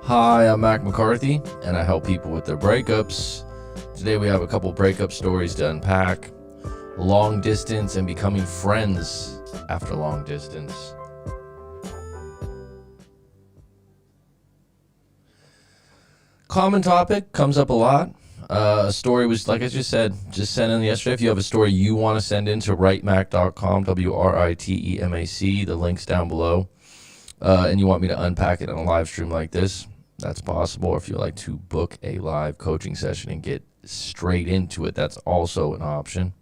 Hi, I'm Mac McCarthy, and I help people with their breakups. Today we have a couple breakup stories to unpack. Long distance and becoming friends after long distance. Common topic, comes up a lot. A story was, like I just said, just sent in yesterday. If you have a story you want to send in to writemac.com, WRITEMAC, the link's down below, and you want me to unpack it on a live stream like this, that's possible. Or if you like to book a live coaching session and get straight into it, that's also an option.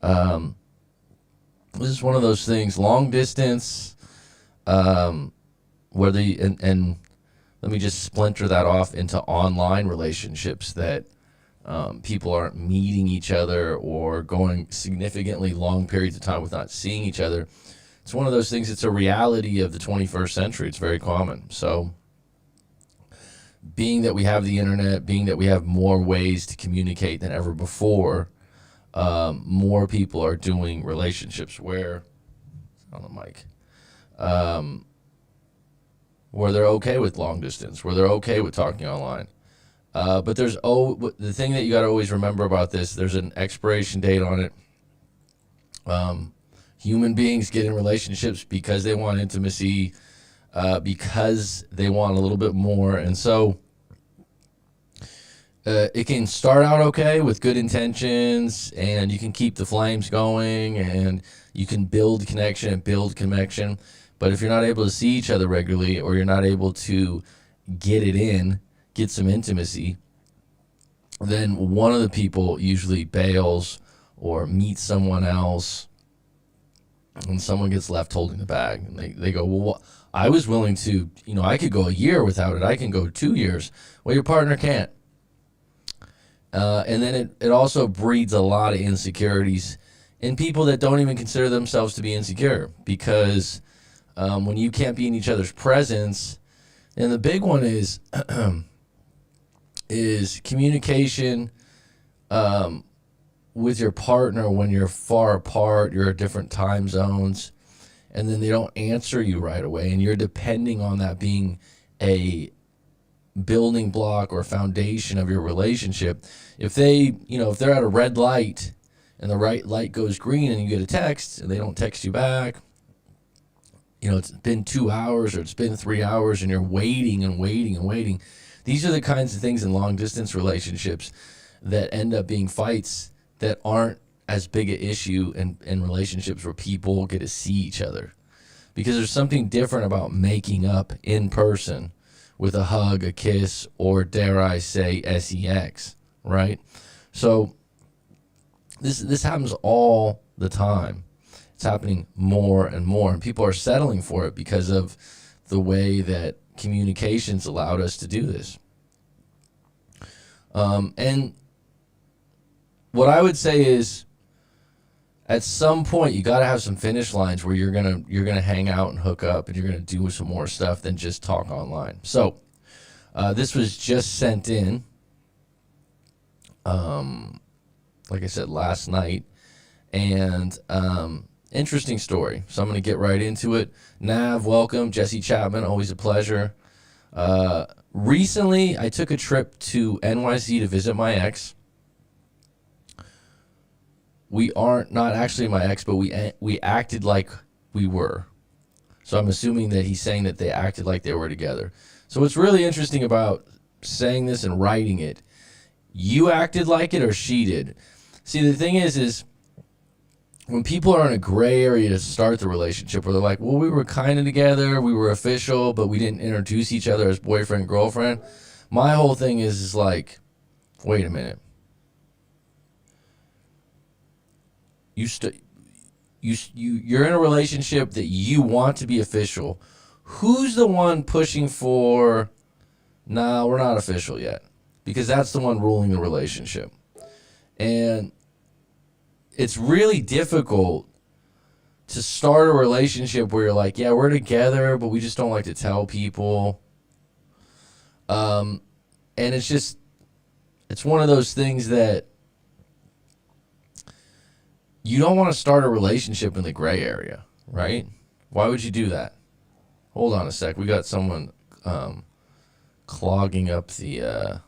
This is one of those things, long distance, where and let me just splinter that off into online relationships that people aren't meeting each other or going significantly long periods of time without seeing each other. It's one of those things, it's a reality of the 21st century. It's very common. So being that we have the internet, being that we have more ways to communicate than ever before, more people are doing relationships where, on the mic, where they're okay with long distance, where they're okay with talking online. But there's the thing that you got to always remember about this, there's an expiration date on it. Human beings get in relationships because they want intimacy, because they want a little bit more. And so it can start out okay with good intentions, and you can keep the flames going, and you can build connection and build connection. But if you're not able to see each other regularly, or you're not able to get some intimacy, then one of the people usually bails or meets someone else, and someone gets left holding the bag. And they go, well, I was willing to, I could go a year without it. I can go 2 years. Well, your partner can't. And then it also breeds a lot of insecurities in people that don't even consider themselves to be insecure, because when you can't be in each other's presence, and the big one is communication with your partner when you're far apart, you're at different time zones, and then they don't answer you right away, and you're depending on that being a building block or foundation of your relationship. If they're at a red light and the right light goes green and you get a text and they don't text you back, it's been 2 hours or it's been 3 hours and you're waiting and waiting and waiting. These are the kinds of things in long distance relationships that end up being fights that aren't as big an issue in relationships where people get to see each other. Because there's something different about making up in person with a hug, a kiss, or dare I say sex, right? So this happens all the time. It's happening more and more, and people are settling for it because of the way that communications allowed us to do this. And what I would say is, at some point, you got to have some finish lines where you're gonna hang out and hook up, and you're gonna do some more stuff than just talk online. So this was just sent in, like I said, last night, and interesting story. So I'm gonna get right into it. Nav, welcome. Jesse Chapman, always a pleasure. Recently, I took a trip to NYC to visit my ex. We aren't not actually my ex, but we acted like we were. So I'm assuming that he's saying that they acted like they were together. So what's really interesting about saying this and writing it, you acted like it or she did. See, the thing is when people are in a gray area to start the relationship, where they're like, well, we were kind of together, we were official, but we didn't introduce each other as boyfriend, girlfriend. My whole thing is like, wait a minute. You're in a relationship that you want to be official. Who's the one pushing for, nah, we're not official yet? Because that's the one ruling the relationship. And it's really difficult to start a relationship where you're like, yeah, we're together, but we just don't like to tell people. And it's one of those things that you don't want to start a relationship in the gray area, right? Why would you do that? Hold on a sec. We got someone clogging up the, yeah,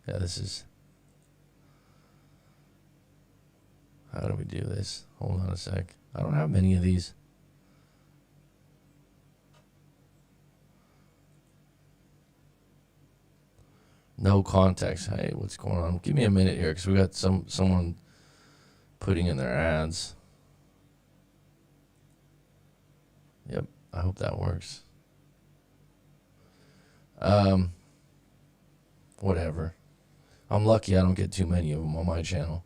this is, how do we do this? Hold on a sec. I don't have many of these. No context. Hey, what's going on? Give me a minute here because we got someone putting in their ads. Yep, I hope that works. Whatever. I'm lucky I don't get too many of them on my channel.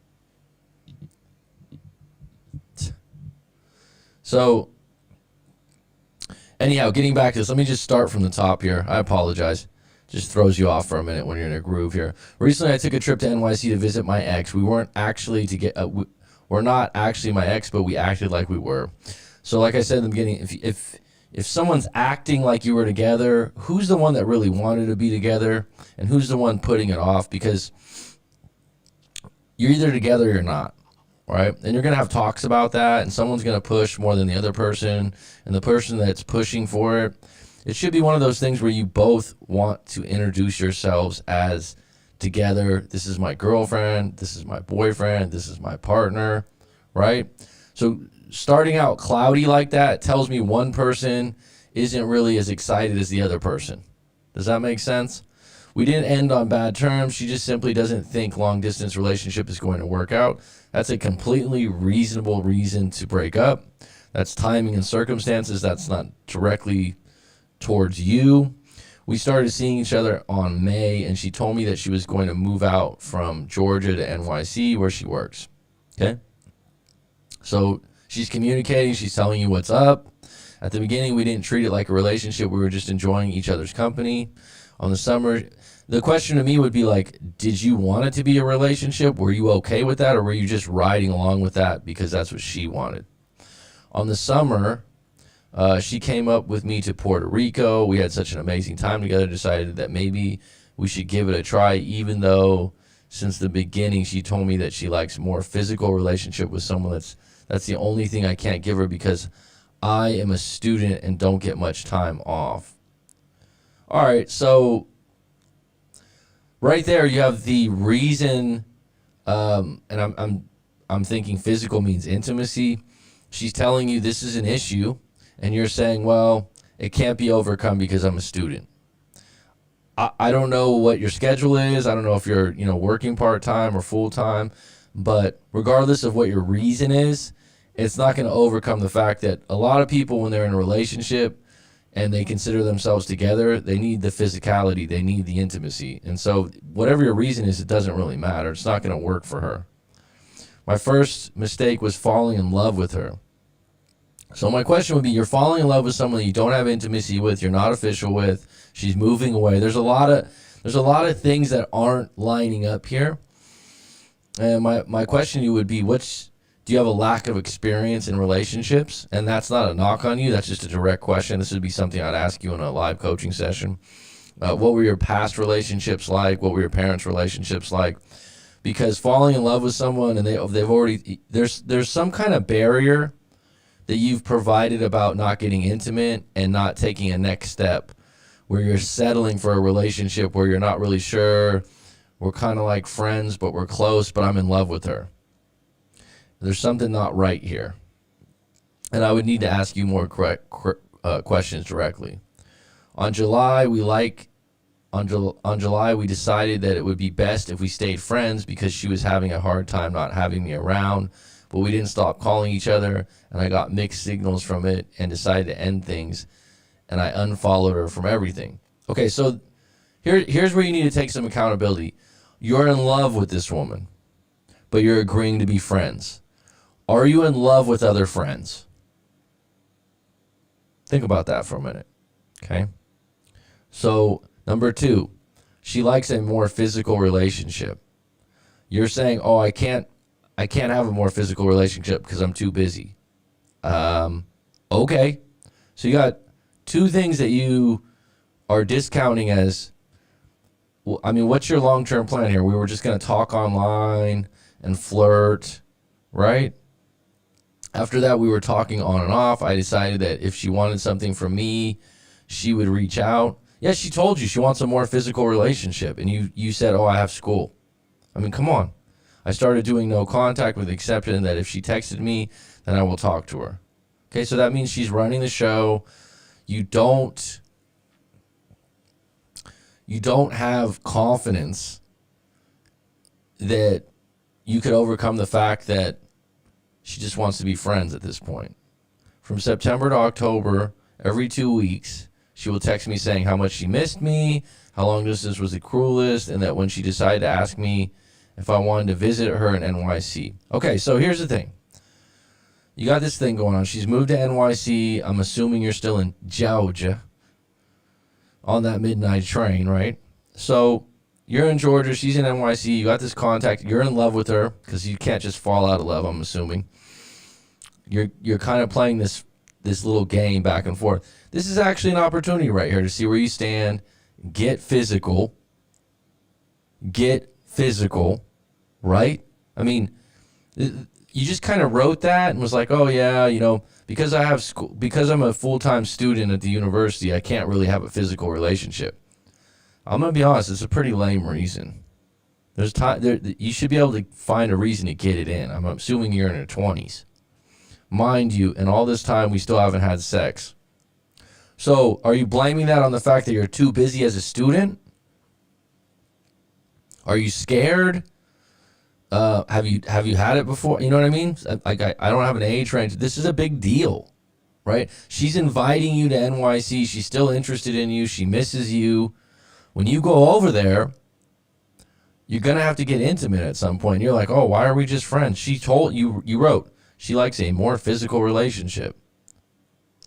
So, anyhow, getting back to this, let me just start from the top here. I apologize. Just throws you off for a minute when you're in a groove here. Recently, I took a trip to NYC to visit my ex. We weren't actually we're not actually my ex, but we acted like we were. So, like I said in the beginning, if someone's acting like you were together, who's the one that really wanted to be together, and who's the one putting it off? Because you're either together or you're not, right? And you're gonna have talks about that, and someone's gonna push more than the other person, and the person that's pushing for it. It should be one of those things where you both want to introduce yourselves as together. This is my girlfriend. This is my boyfriend. This is my partner, right? So starting out cloudy like that tells me one person isn't really as excited as the other person. Does that make sense? We didn't end on bad terms. She just simply doesn't think long distance relationship is going to work out. That's a completely reasonable reason to break up. That's timing and circumstances. That's not directly towards you. We started seeing each other on May, and she told me that she was going to move out from Georgia to NYC where she works. Okay? So she's communicating. She's telling you what's up. At the beginning, we didn't treat it like a relationship. We were just enjoying each other's company. On the summer, the question to me would be like, did you want it to be a relationship? Were you okay with that, or were you just riding along with that because that's what she wanted? On the summer, she came up with me to Puerto Rico. We had such an amazing time together, decided that maybe we should give it a try, even though since the beginning she told me that she likes more physical relationship with someone. That's the only thing I can't give her because I am a student and don't get much time off. All right, so right there you have the reason, and I'm thinking physical means intimacy. She's telling you this is an issue, and you're saying, well, it can't be overcome because I'm a student. I don't know what your schedule is. I don't know if you're working part-time or full-time, but regardless of what your reason is, it's not going to overcome the fact that a lot of people, when they're in a relationship and they consider themselves together, they need the physicality, they need the intimacy. And so whatever your reason is, it doesn't really matter. It's not going to work for her. My first mistake was falling in love with her. So my question would be, you're falling in love with someone you don't have intimacy with, you're not official with, she's moving away. There's a lot of things that aren't lining up here. And my question to you would be, do you have a lack of experience in relationships? And that's not a knock on you. That's just a direct question. This would be something I'd ask you in a live coaching session. What were your past relationships like? What were your parents' relationships like? Because falling in love with someone and they've already, there's some kind of barrier that you've provided about not getting intimate and not taking a next step where you're settling for a relationship where you're not really sure. We're kind of like friends, but we're close, but I'm in love with her. There's something not right here. And I would need to ask you more questions directly. On July, we decided that it would be best if we stayed friends because she was having a hard time not having me around, but we didn't stop calling each other, and I got mixed signals from it and decided to end things, and I unfollowed her from everything. Okay, so here's where you need to take some accountability. You're in love with this woman, but you're agreeing to be friends. Are you in love with other friends? Think about that for a minute, okay? So, number 2, she likes a more physical relationship. You're saying, oh, I can't have a more physical relationship because I'm too busy. Okay. So you got 2 things that you are discounting as, I mean, what's your long-term plan here? We were just going to talk online and flirt, right? After that, we were talking on and off. I decided that if she wanted something from me, she would reach out. Yeah, she told you she wants a more physical relationship, and you said, oh, I have school. I mean, come on. I started doing no contact with the exception that if she texted me, then I will talk to her. Okay, so that means she's running the show. You don't have confidence that you could overcome the fact that she just wants to be friends at this point. From September to October, every 2 weeks, she will text me saying how much she missed me, how long distance was the cruelest, and that when she decided to ask me if I wanted to visit her in NYC. Okay, so here's the thing. You got this thing going on. She's moved to NYC. I'm assuming you're still in Georgia on that midnight train, right? So you're in Georgia. She's in NYC. You got this contact. You're in love with her because you can't just fall out of love, I'm assuming. You're kind of playing this little game back and forth. This is actually an opportunity right here to see where you stand. Get physical, right? I mean, you just kind of wrote that and was like, oh yeah, because I have school, because I'm a full-time student at the university, I can't really have a physical relationship. I'm gonna be honest, it's a pretty lame reason. There's time there, you should be able to find a reason to get it in. I'm assuming you're in your 20s, mind you, and all this time we still haven't had sex. So are you blaming that on the fact that you're too busy as a student? Are you scared? Have you had it before? You know what I mean? Like I don't have an age range. This is a big deal, right? She's inviting you to NYC. She's still interested in you. She misses you. When you go over there, you're gonna have to get intimate at some point. You're like, oh, why are we just friends? She told you. You wrote she likes a more physical relationship.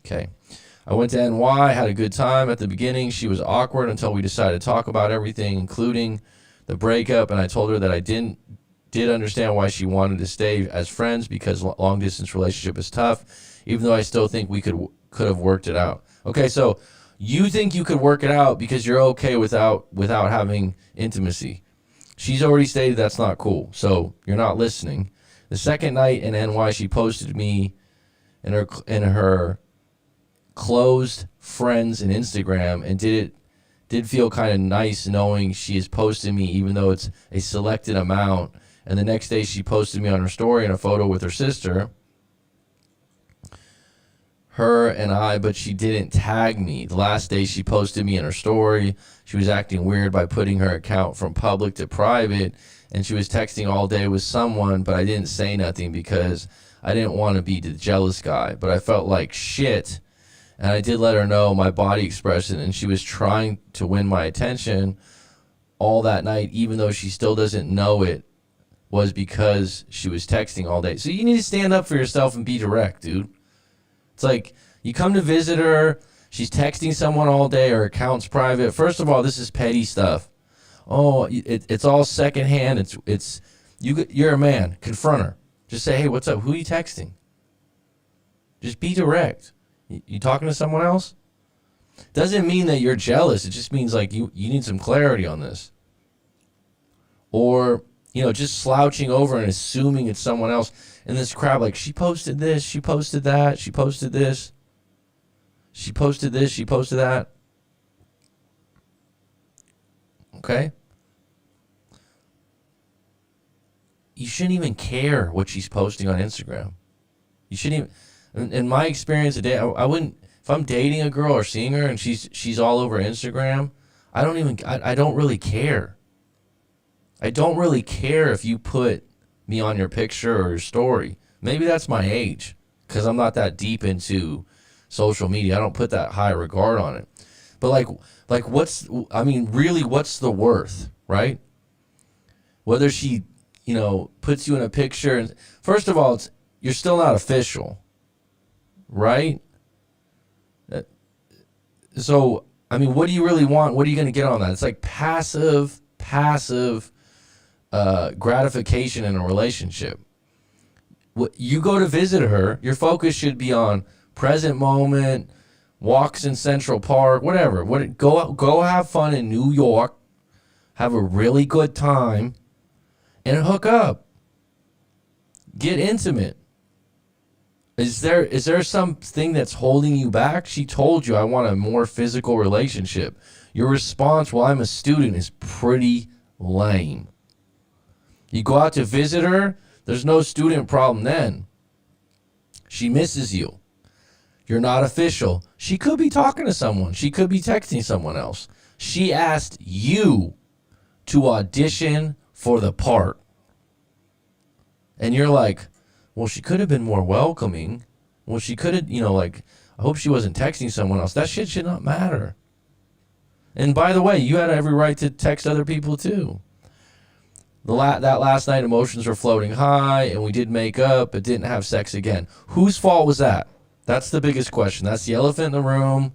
Okay. I went to NY, had a good time at the beginning. She was awkward until we decided to talk about everything, including the breakup, and I told her that I did understand why she wanted to stay as friends because long distance relationship is tough, even though I still think we could have worked it out. Okay, so you think you could work it out because you're okay without having intimacy. She's already stated that's not cool, so you're not listening. The second night in NY, she posted me in her closed friends in Instagram, and did feel kind of nice knowing she has posted me even though it's a selected amount. And the next day she posted me on her story in a photo with her sister, her and I, but she didn't tag me. The last day she posted me in her story. She was acting weird by putting her account from public to private, and she was texting all day with someone, but I didn't say nothing because I didn't want to be the jealous guy, but I felt like shit. And I did let her know my body expression, and she was trying to win my attention all that night, even though she still doesn't know it was because she was texting all day. So you need to stand up for yourself and be direct, dude. It's like you come to visit her, she's texting someone all day, her account's private. First of all, this is petty stuff. Oh, it's all secondhand. You're a man. Confront her. Just say, hey, what's up? Who are you texting? Just be direct. You talking to someone else? Doesn't mean that you're jealous. It just means like you need some clarity on this. Or, just slouching over and assuming it's someone else. And this crowd, like, she posted this, she posted that, she posted this, she posted this, she posted that. Okay? You shouldn't even care what she's posting on Instagram. You shouldn't even, in my experience today, I wouldn't, if I'm dating a girl or seeing her and she's all over Instagram, I don't really care. I don't really care if you put me on your picture or your story. Maybe that's my age, because I'm not that deep into social media. I don't put that high regard on it. But what's the worth, right? Whether she, puts you in a picture, and first of all, you're still not official, right? So, what do you really want? What are you going to get on that? It's like passive gratification in a relationship. You go to visit her, your focus should be on present moment, walks in Central Park, whatever. Go have fun in New York, have a really good time, and hook up. Get intimate. Is there something that's holding you back? She told you, I want a more physical relationship. Your response, well, I'm a student, is pretty lame. You go out to visit her, there's no student problem then. She misses you. You're not official. She could be talking to someone. She could be texting someone else. She asked you to audition for the part. And you're like, well, she could have been more welcoming. Well, she could have, I hope she wasn't texting someone else. That shit should not matter. And by the way, you had every right to text other people too. That last night, emotions were floating high, and we did make up, but didn't have sex again. Whose fault was that? That's the biggest question. That's the elephant in the room.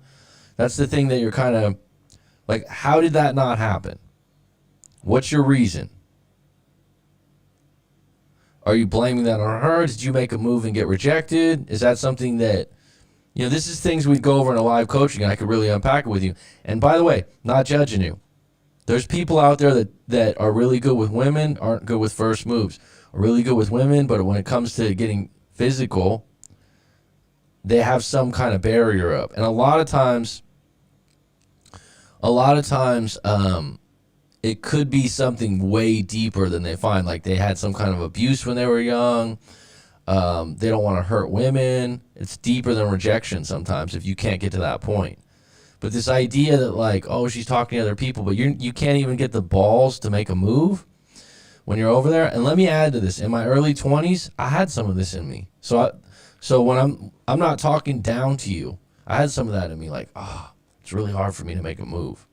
That's the thing that you're kind of like, how did that not happen? What's your reason? Are you blaming that on her? Did you make a move and get rejected? Is that something that, this is things we'd go over in a live coaching, and I could really unpack it with you. And by the way, not judging you. There's people out there that are really good with women, aren't good with first moves. Are really good with women, but when it comes to getting physical, they have some kind of barrier up. And a lot of times, it could be something way deeper than they find. Like they had some kind of abuse when they were young. They don't want to hurt women. It's deeper than rejection sometimes if you can't get to that point. But this idea that like, oh, she's talking to other people, but you can't even get the balls to make a move when you're over there. And let me add to this. In my early 20s, I had some of this in me. So when I'm not talking down to you, I had some of that in me. Like, it's really hard for me to make a move.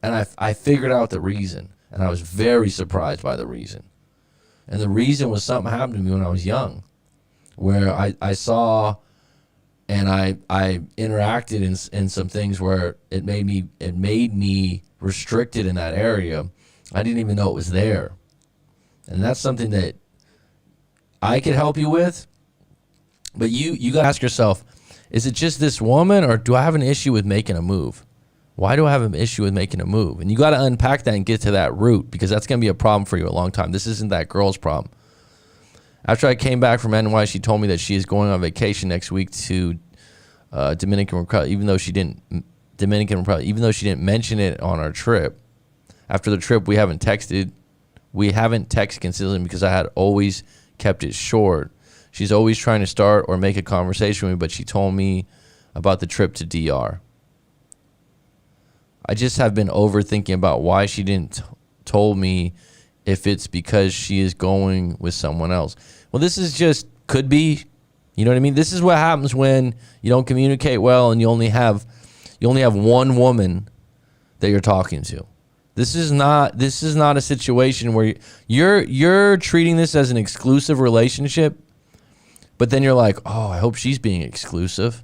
And I figured out the reason, and I was very surprised by the reason. And the reason was something happened to me when I was young, where I saw and I interacted in some things where it made me restricted in that area. I didn't even know it was there. And that's something that I could help you with. But you got to ask yourself, is it just this woman, or do I have an issue with making a move? Why do I have an issue with making a move? And you got to unpack that and get to that root, because that's going to be a problem for you a long time. This isn't that girl's problem. After I came back from NY, she told me that she is going on vacation next week to Dominican Republic, even though she didn't mention it on our trip. After the trip, we haven't texted consistently because I had always kept it short. She's always trying to start or make a conversation with me, but she told me about the trip to DR. I just have been overthinking about why she didn't told me, if it's because she is going with someone else. Well, this is just, could be, you know what I mean? This is what happens when you don't communicate well and you only have one woman that you're talking to. This is not a situation where you're treating this as an exclusive relationship, but then you're like, oh, I hope she's being exclusive.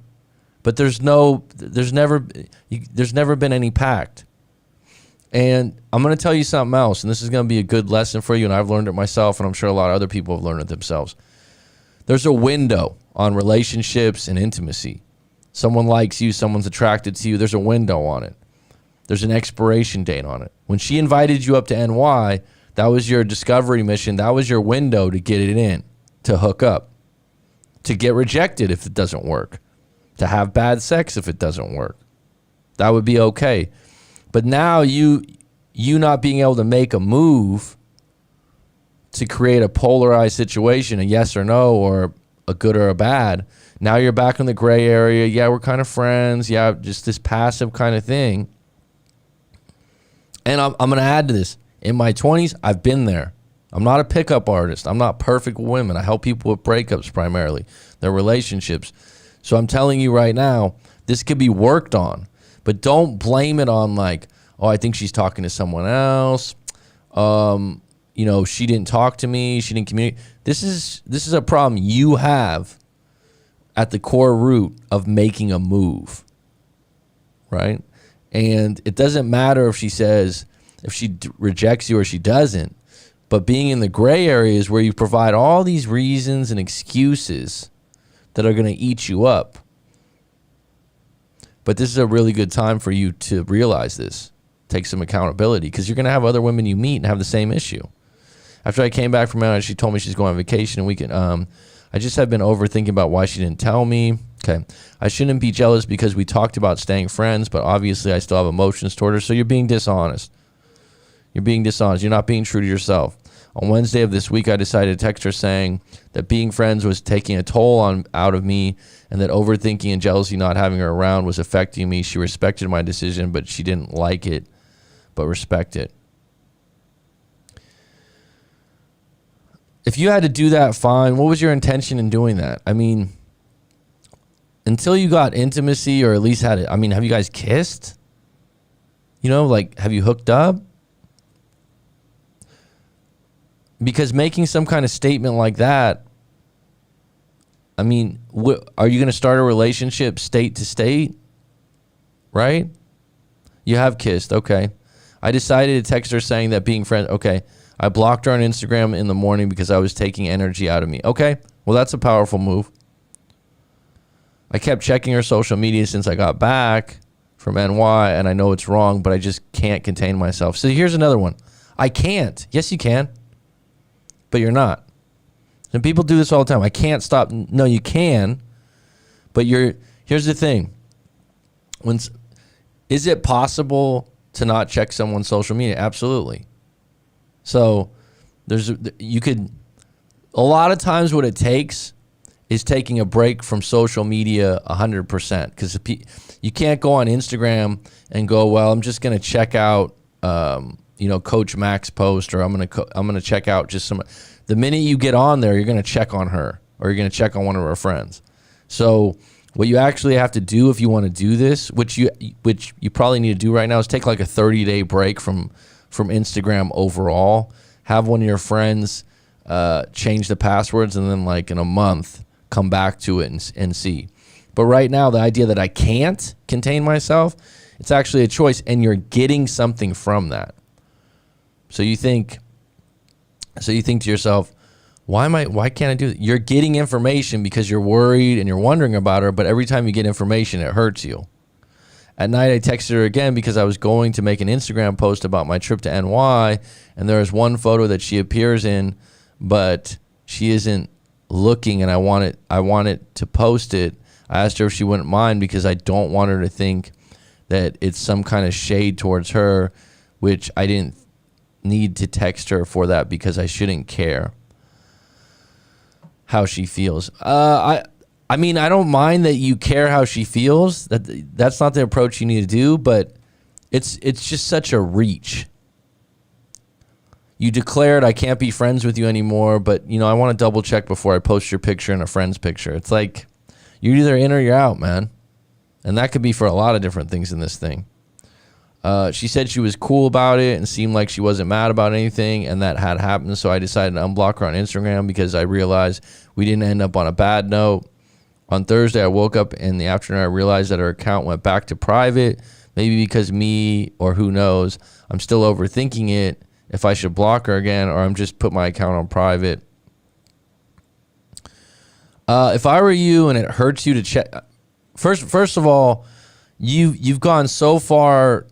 But there's never been any pact. And I'm going to tell you something else, and this is going to be a good lesson for you, and I've learned it myself, and I'm sure a lot of other people have learned it themselves. There's a window on relationships and intimacy. Someone likes you, someone's attracted to you, there's a window on it. There's an expiration date on it. When she invited you up to NY, that was your discovery mission. That was your window to get it in, to hook up, to get rejected if it doesn't work, to have bad sex if it doesn't work. That would be okay. But now you not being able to make a move to create a polarized situation, a yes or no, or a good or a bad, now you're back in the gray area. Yeah, we're kind of friends. Yeah, just this passive kind of thing. And I'm going to add to this. In my 20s, I've been there. I'm not a pickup artist. I'm not perfect with women. I help people with breakups primarily, their relationships. So I'm telling you right now, this could be worked on. But don't blame it on like, oh, I think she's talking to someone else. She didn't talk to me. She didn't communicate. This is a problem you have at the core root of making a move, right? And it doesn't matter if she rejects you or she doesn't. But being in the gray area is where you provide all these reasons and excuses that are going to eat you up. But this is a really good time for you to realize this. Take some accountability, because you're going to have other women you meet and have the same issue. After I came back from Atlanta, she told me she's going on vacation and I just have been overthinking about why she didn't tell me. Okay. I shouldn't be jealous because we talked about staying friends, but obviously I still have emotions toward her. So you're being dishonest. You're being dishonest. You're not being true to yourself. On Wednesday of this week, I decided to text her saying that being friends was taking a toll out of me, and that overthinking and jealousy not having her around was affecting me. She respected my decision, but she didn't like it, but respect it. If you had to do that, fine. What was your intention in doing that? I mean, until you got intimacy, or at least had it. I mean, have you guys kissed? You know, like, have you hooked up? Because making some kind of statement like that, I mean, are you going to start a relationship state to state? Right? You have kissed. Okay. I decided to text her saying that being friends. Okay. I blocked her on Instagram in the morning because I was taking energy out of me. Okay. Well, that's a powerful move. I kept checking her social media since I got back from NY, and I know it's wrong, but I just can't contain myself. So here's another one. I can't. Yes, you can. But you're not. And people do this all the time. I can't stop. No, you can. But here's the thing. Is it possible to not check someone's social media? Absolutely. So a lot of times what it takes is taking a break from social media 100%, because you can't go on Instagram and go, well, I'm just going to check out Coach Mac's post, or I'm going to check out just some. The minute you get on there, you're going to check on her, or you're going to check on one of her friends. So what you actually have to do if you want to do this, which you probably need to do right now, is take like a 30-day break from Instagram overall. Have one of your friends change the passwords, and then like in a month come back to it and see. But right now, the idea that I can't contain myself, it's actually a choice, and you're getting something from that. So you think to yourself, why can't I do it? You're getting information because you're worried and you're wondering about her, but every time you get information, it hurts you. At night, I texted her again because I was going to make an Instagram post about my trip to NY, and there is one photo that she appears in, but she isn't looking, and I wanted to post it. I asked her if she wouldn't mind because I don't want her to think that it's some kind of shade towards her, which I didn't need to text her for that because I shouldn't care how she feels. I mean, I don't mind that you care how she feels. That's not the approach you need to do, but it's just such a reach. You declared I can't be friends with you anymore, but I want to double check before I post your picture and a friend's picture. It's like you're either in or you're out, man. And that could be for a lot of different things in this thing. She said she was cool about it and seemed like she wasn't mad about anything, and that had happened. So I decided to unblock her on Instagram because I realized we didn't end up on a bad note. On Thursday, I woke up in the afternoon. I realized that her account went back to private, maybe because me, or who knows. I'm still overthinking it, if I should block her again, or I'm just put my account on private. If I were you and it hurts you to check, first of all, you've gone so far.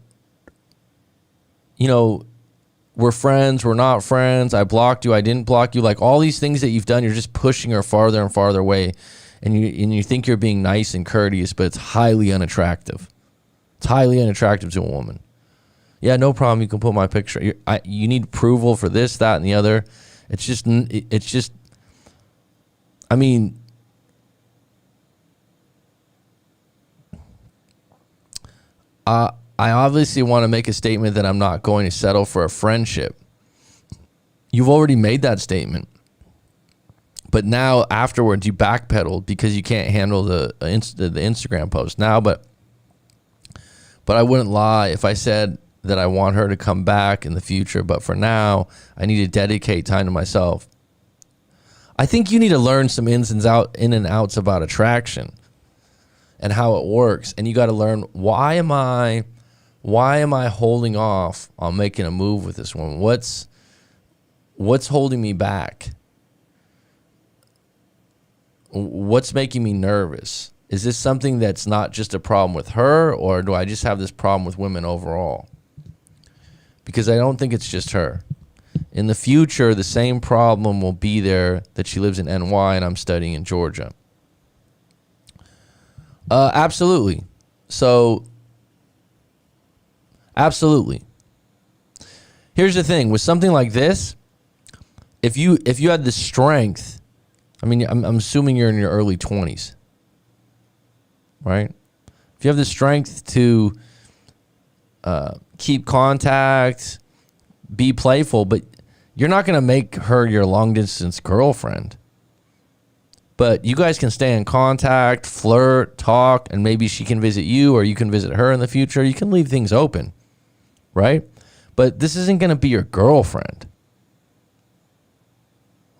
We're friends, we're not friends. I blocked you, I didn't block you. Like all these things that you've done, you're just pushing her farther and farther away, and you think you're being nice and courteous, but it's highly unattractive. It's highly unattractive to a woman. Yeah, no problem. You can put my picture. You need approval for this, that, and the other. It's just. I mean, I obviously want to make a statement that I'm not going to settle for a friendship. You've already made that statement. But now afterwards you backpedaled because you can't handle the Instagram post now. But I wouldn't lie if I said that I want her to come back in the future. But for now, I need to dedicate time to myself. I think you need to learn some in and outs about attraction and how it works. And you got to learn, why am I holding off on making a move with this woman? What's holding me back? What's making me nervous? Is this something that's not just a problem with her, or do I just have this problem with women overall? Because I don't think it's just her. In the future, the same problem will be there that she lives in NY and I'm studying in Georgia. Absolutely. So, absolutely. Here's the thing with something like this, if you had the strength, I mean, I'm assuming you're in your early 20s, right? If you have the strength to keep contact, be playful, but you're not going to make her your long distance girlfriend. But you guys can stay in contact, flirt, talk, and maybe she can visit you or you can visit her in the future. You can leave things open, right? But this isn't going to be your girlfriend,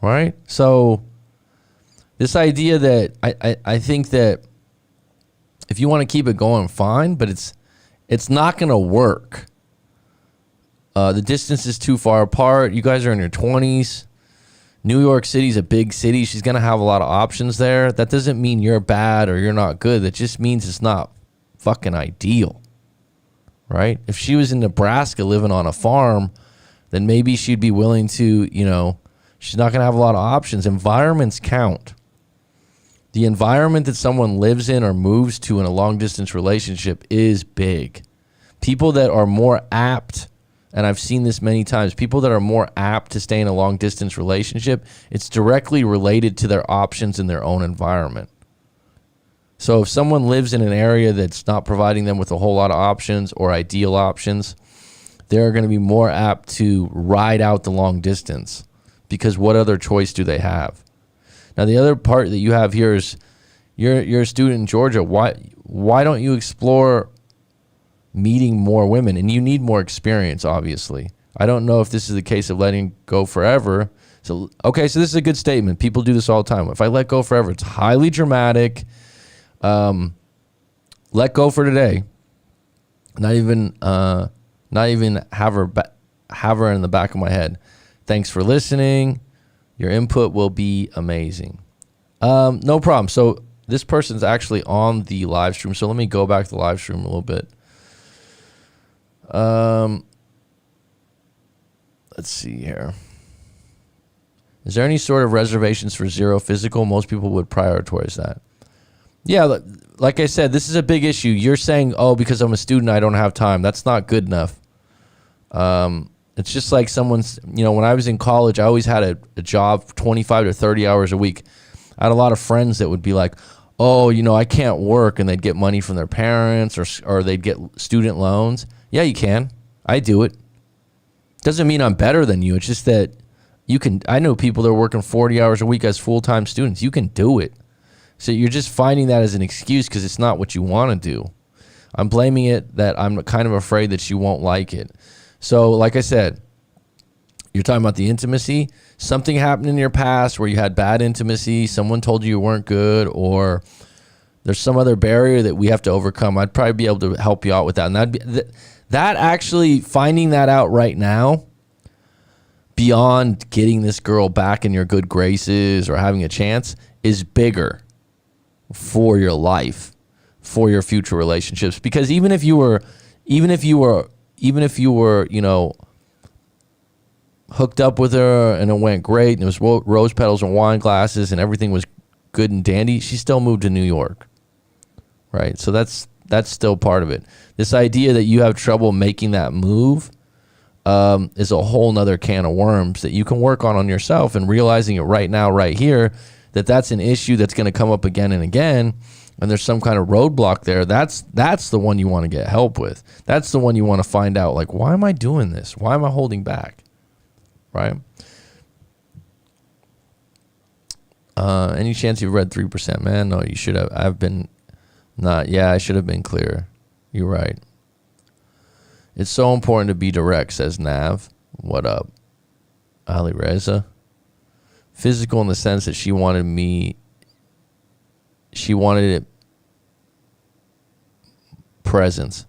right? So this idea that I think that if you want to keep it going, fine, but it's not going to work. The distance is too far apart. You guys are in your 20s. New York City's a big city. She's going to have a lot of options there. That doesn't mean you're bad or you're not good. That just means it's not fucking ideal, right? If she was in Nebraska living on a farm, then maybe she'd be willing to, she's not going to have a lot of options. Environments count. The environment that someone lives in or moves to in a long-distance relationship is big. People that are more apt, and I've seen this many times, people that are more apt to stay in a long-distance relationship, it's directly related to their options in their own environment. So if someone lives in an area that's not providing them with a whole lot of options or ideal options, they're going to be more apt to ride out the long distance because what other choice do they have? Now, the other part that you have here is you're a student in Georgia. Why don't you explore meeting more women? And you need more experience, obviously. I don't know if this is the case of letting go forever. So this is a good statement. People do this all the time. If I let go forever, it's highly dramatic. Let go for today. Not even have her in the back of my head. Thanks for listening. Your input will be amazing. No problem. So this person's actually on the live stream. So let me go back to the live stream a little bit. Let's see here. Is there any sort of reservations for zero physical? Most people would prioritize that. Yeah, like I said, this is a big issue. You're saying, because I'm a student, I don't have time. That's not good enough. It's just like someone's, when I was in college, I always had a job 25 to 30 hours a week. I had a lot of friends that would be like, I can't work, and they'd get money from their parents or they'd get student loans. Yeah, you can. I do it. Doesn't mean I'm better than you. It's just that I know people that are working 40 hours a week as full-time students. You can do it. So you're just finding that as an excuse because it's not what you want to do. I'm blaming it that I'm kind of afraid that you won't like it. So like I said, you're talking about the intimacy. Something happened in your past where you had bad intimacy. Someone told you weren't good, or there's some other barrier that we have to overcome. I'd probably be able to help you out with that. And that actually, finding that out right now, beyond getting this girl back in your good graces or having a chance, is bigger for your life, for your future relationships. Because even if you were, hooked up with her and it went great and it was rose petals and wine glasses and everything was good and dandy, she still moved to New York, right? So that's still part of it. This idea that you have trouble making that move is a whole nother can of worms that you can work on yourself, and realizing it right now, right here, that's an issue that's going to come up again and again, and there's some kind of roadblock there. That's the one you want to get help with. That's the one you want to find out, like, why am I doing this? Why am I holding back? Right? Any chance you've read 3%? Man, no, you should have. I should have been clearer. You're right. It's so important to be direct, says Nav. What up? Ali Reza. Physical in the sense that she wanted it presence.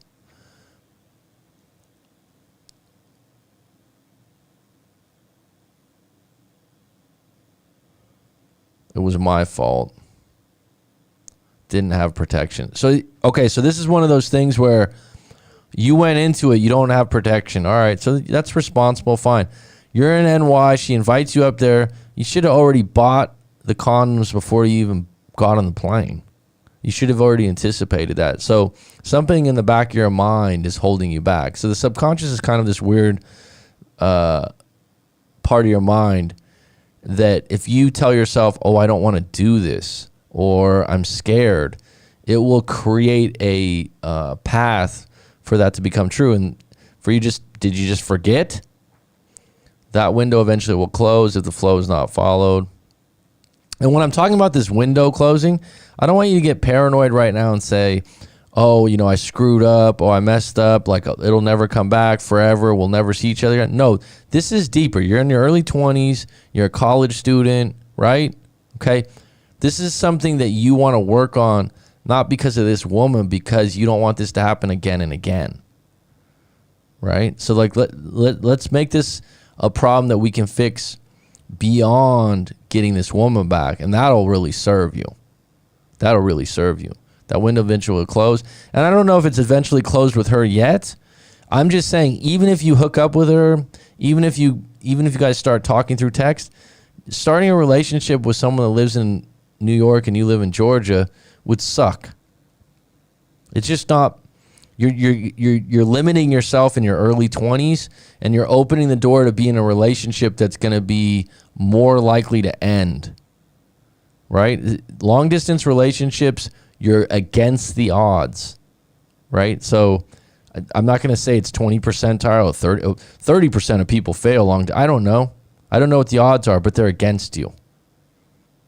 It was my fault. Didn't have protection. So this is one of those things where you went into it, you don't have protection. All right, so that's responsible, fine. You're in NY. She invites you up there. You should have already bought the condoms before you even got on the plane. You should have already anticipated that. So something in the back of your mind is holding you back. So the subconscious is kind of this weird part of your mind that if you tell yourself, oh, I don't want to do this, or I'm scared, it will create a path for that to become true. And for you, did you just forget? That window eventually will close if the flow is not followed. And when I'm talking about this window closing, I don't want you to get paranoid right now and say, oh, you know, I screwed up, oh, I messed up, like it'll never come back forever, we'll never see each other again. No, this is deeper. You're in your early 20s, you're a college student, right? Okay. This is something that you want to work on, not because of this woman, because you don't want this to happen again and again. Right? So like let's make this a problem that we can fix beyond getting this woman back, and that'll really serve you. That'll really serve you. That window eventually will close. And I don't know if it's eventually closed with her yet. I'm just saying, even if you hook up with her, even if you guys start talking through text, starting a relationship with someone that lives in New York and you live in Georgia would suck. It's just not. You're limiting yourself in your early 20s, and you're opening the door to be in a relationship that's going to be more likely to end. Right? Long distance relationships, you're against the odds. Right? So I'm not going to say it's 20 percentile or 30% of people fail I don't know. I don't know what the odds are, but they're against you.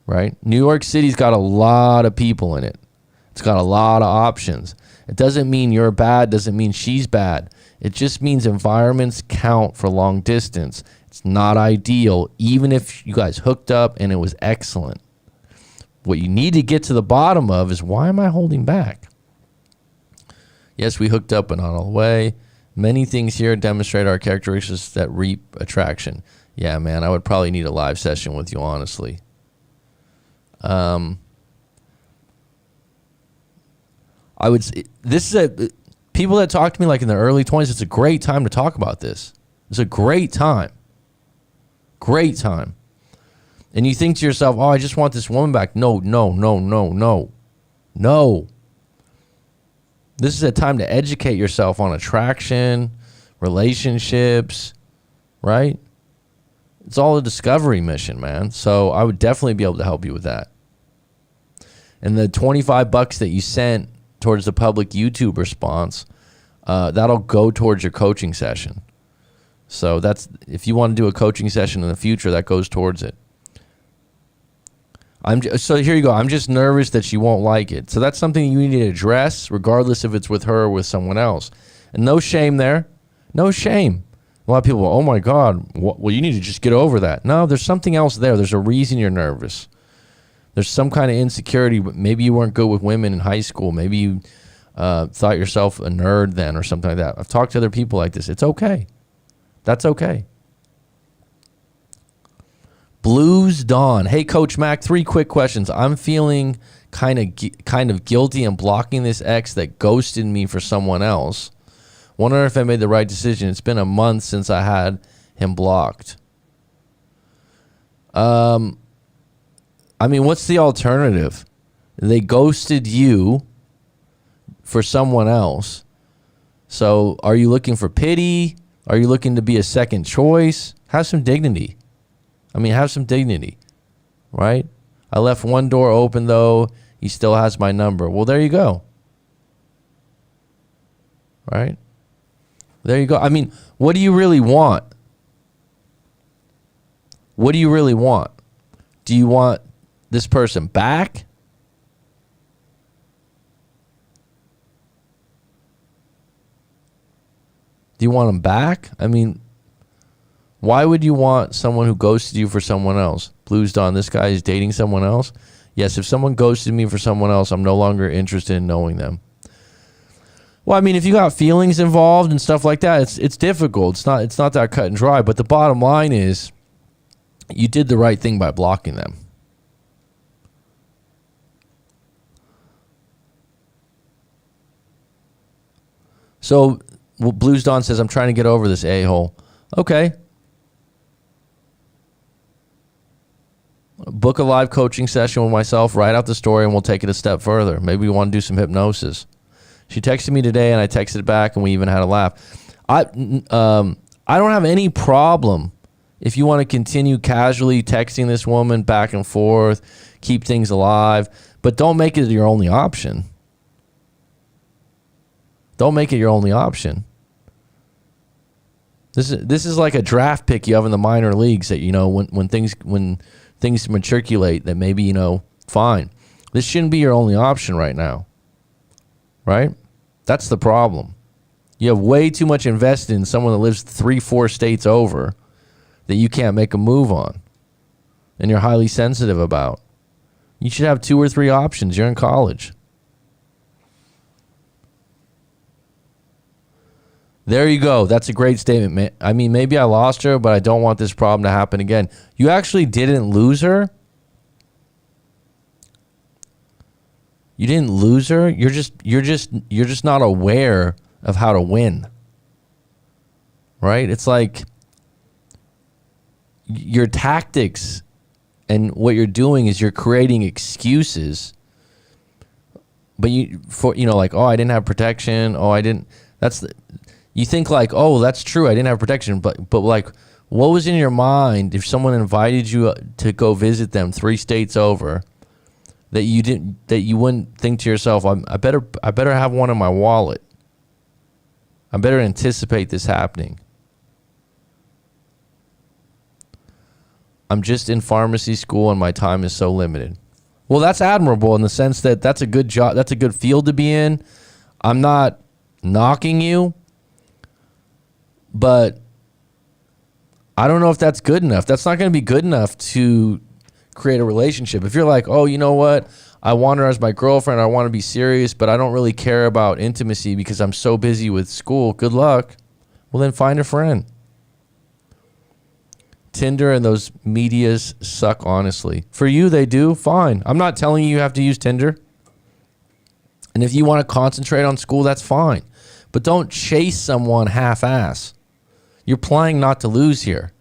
Right? New York City's got a lot of people in it. It's got a lot of options. It doesn't mean you're bad, doesn't mean she's bad. It just means environments count for long distance. It's not ideal, even if you guys hooked up and it was excellent. What you need to get to the bottom of is, why am I holding back? Yes, we hooked up but not all the way. Many things here demonstrate our characteristics that reap attraction. Yeah, man, I would probably need a live session with you, honestly. I would say this is people that talk to me like in their early 20s, it's a great time to talk about this. It's a great time. Great time. And you think to yourself, oh, I just want this woman back. No. This is a time to educate yourself on attraction, relationships, right? It's all a discovery mission, man. So I would definitely be able to help you with that. And the $25 that you sent towards the public YouTube response, that'll go towards your coaching session. So that's, if you want to do a coaching session in the future, that goes towards it. So here you go. I'm just nervous that she won't like it. So that's something you need to address, regardless if it's with her or with someone else. And no shame there. No shame. A lot of people go, oh my God, well, you need to just get over that. No, there's something else there. There's a reason you're nervous. There's some kind of insecurity. Maybe you weren't good with women in high school. Maybe you thought yourself a nerd then or something like that. I've talked to other people like this. It's okay. That's okay. Blues Dawn. Hey, Coach Mac, 3 quick questions. I'm feeling kind of guilty and blocking this ex that ghosted me for someone else. Wonder if I made the right decision. It's been a month since I had him blocked. I mean, what's the alternative? They ghosted you for someone else. So are you looking for pity? Are you looking to be a second choice? Have some dignity. I mean, have some dignity, right? I left one door open, though. He still has my number. Well, there you go. Right? There you go. I mean, what do you really want? What do you really want? Do you want this person back? Do you want them back? I mean, why would you want someone who ghosted you for someone else? Blues Dawn, this guy is dating someone else? Yes, if someone ghosted me for someone else, I'm no longer interested in knowing them. Well, I mean, if you got feelings involved and stuff like that, it's difficult. It's not that cut and dry. But the bottom line is, you did the right thing by blocking them. So Blues Dawn says, I'm trying to get over this a-hole. Okay. Book a live coaching session with myself, write out the story, and we'll take it a step further. Maybe we want to do some hypnosis. She texted me today, and I texted back, and we even had a laugh. I don't have any problem if you want to continue casually texting this woman back and forth, keep things alive, but don't make it your only option. Don't make it your only option. This is like a draft pick you have in the minor leagues that, you know, when things matriculate, that maybe, you know, fine. This shouldn't be your only option right now. Right? That's the problem. You have way too much invested in someone that lives 3-4 states over that you can't make a move on and you're highly sensitive about. You should have 2 or 3 options. You're in college. There you go. That's a great statement, man. I mean, maybe I lost her, but I don't want this problem to happen again. You actually didn't lose her? You didn't lose her? You're just not aware of how to win. Right? It's like your tactics and what you're doing is you're creating excuses. But like, oh, I didn't have protection. Oh, I didn't. You think like, oh, that's true, I didn't have protection, but like, what was in your mind if someone invited you to go visit them 3 states over, that you wouldn't think to yourself, I better have one in my wallet. I better anticipate this happening. I'm just in pharmacy school and my time is so limited. Well, that's admirable in the sense that that's a good job, that's a good field to be in. I'm not knocking you, but I don't know if that's good enough. That's not going to be good enough to create a relationship. If you're like, oh, you know what? I want her as my girlfriend. I want to be serious, but I don't really care about intimacy because I'm so busy with school. Good luck. Well, then find a friend. Tinder and those medias suck, honestly. For you, they do. Fine. I'm not telling you have to use Tinder. And if you want to concentrate on school, that's fine. But don't chase someone half-ass. You're playing not to lose here.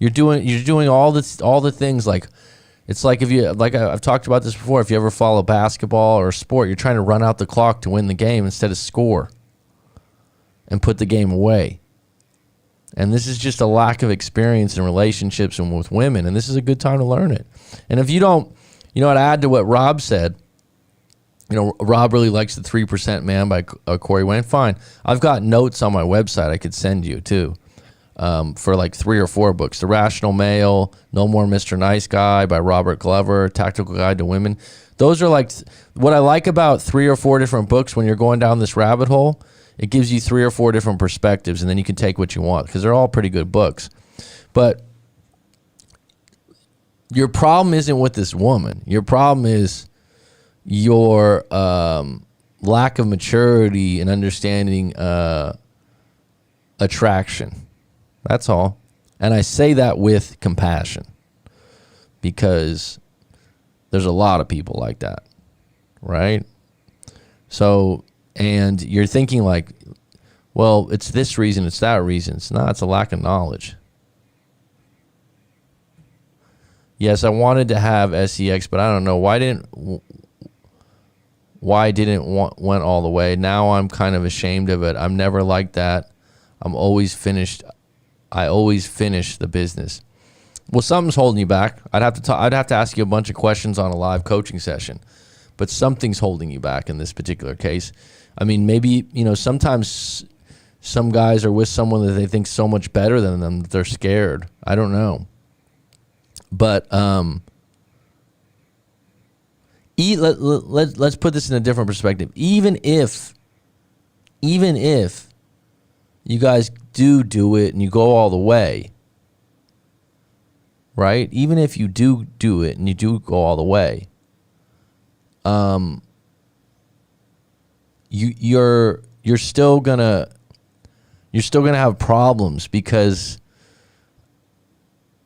You're doing all the things like, it's like I've talked about this before. If you ever follow basketball or sport, you're trying to run out the clock to win the game instead of score and put the game away. And this is just a lack of experience in relationships and with women. And this is a good time to learn it. And if you don't, to add to what Rob said, Rob really likes the 3% Man by Corey Wayne. Fine. I've got notes on my website I could send you too, for like 3 or 4 books. The Rational Male, No More Mr. Nice Guy by Robert Glover, Tactical Guide to Women. Those are like, what I like about 3 or 4 different books when you're going down this rabbit hole, it gives you 3 or 4 different perspectives, and then you can take what you want because they're all pretty good books. But your problem isn't with this woman. Your problem is your lack of maturity and understanding attraction. That's all. And I say that with compassion because there's a lot of people like that, right? So, and you're thinking like, well, it's this reason, it's that reason. It's not, it's a lack of knowledge. Yes, I wanted to have SEX, but I don't know why didn't went all the way. Now I'm kind of ashamed of it. I'm never like that. I always finish the business. Well, something's holding you back. I'd have to ask you a bunch of questions on a live coaching session, but something's holding you back in this particular case. I mean, maybe, sometimes some guys are with someone that they think so much better than them that they're scared. I don't know. But let's put this in a different perspective. Even if you guys do it and you go all the way, right? Even if you do it and you do go all the way, you're still gonna have problems because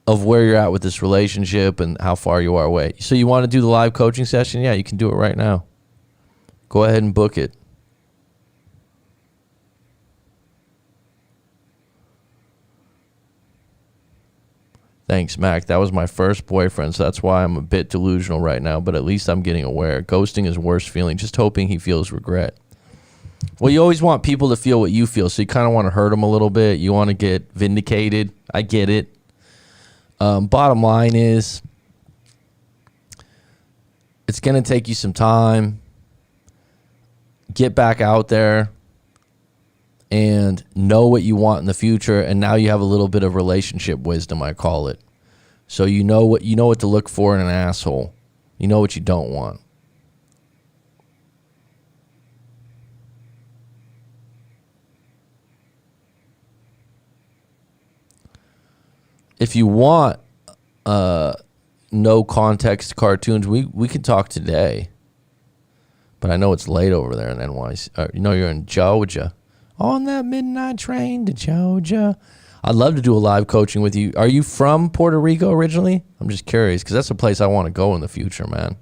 of where you're at with this relationship and how far you are away. So you want to do the live coaching session? Yeah, you can do it right now. Go ahead and book it. Thanks, Mac. That was my first boyfriend, so that's why I'm a bit delusional right now, but at least I'm getting aware. Ghosting is worst feeling, just hoping he feels regret. Well, you always want people to feel what you feel, so you kind of want to hurt them a little bit. You want to get vindicated. I get it. Bottom line is, it's going to take you some time. Get back out there and know what you want in the future, and now you have a little bit of relationship wisdom, I call it. So you know what to look for in an asshole. You know what you don't want. If you want no context cartoons, we can talk today. But I know it's late over there in NYC. You're in Georgia. On that midnight train to Georgia. I'd love to do a live coaching with you. Are you from Puerto Rico originally? I'm just curious, because that's a place I want to go in the future, man.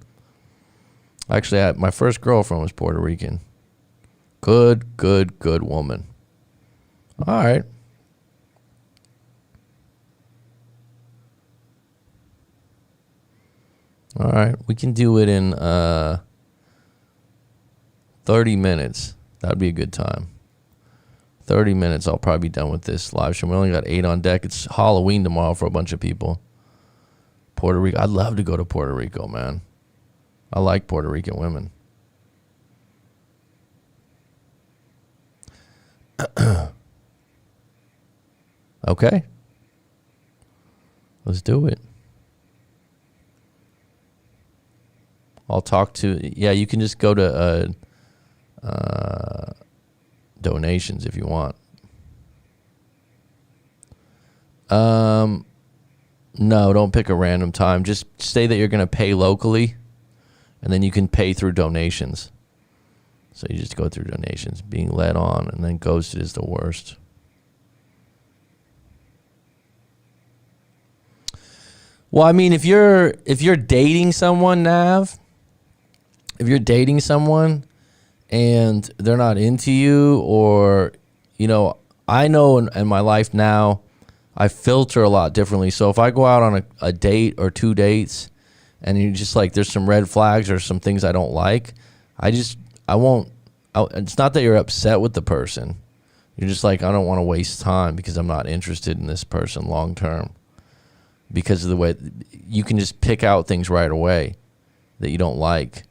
Actually, my first girlfriend was Puerto Rican. Good woman. All right. All right. We can do it in 30 minutes. That'd be a good time. 30 minutes, I'll probably be done with this live stream. We only got 8 on deck. It's Halloween tomorrow for a bunch of people. Puerto Rico. I'd love to go to Puerto Rico, man. I like Puerto Rican women. Okay. Let's do it. I'll talk to... Yeah, you can just go to... donations if you want. No, don't pick a random time. Just say that you're going to pay locally, and then you can pay through donations. So you just go through donations. Being led on, and then ghosted is the worst. Well, I mean, if you're dating someone, Nav, if you're dating someone and they're not into you, or, I know in my life now, I filter a lot differently. So if I go out on a date or 2 dates and you're just like, there's some red flags or some things I don't like, it's not that you're upset with the person. You're just like, I don't want to waste time because I'm not interested in this person long term. Because of the way you can just pick out things right away that you don't like.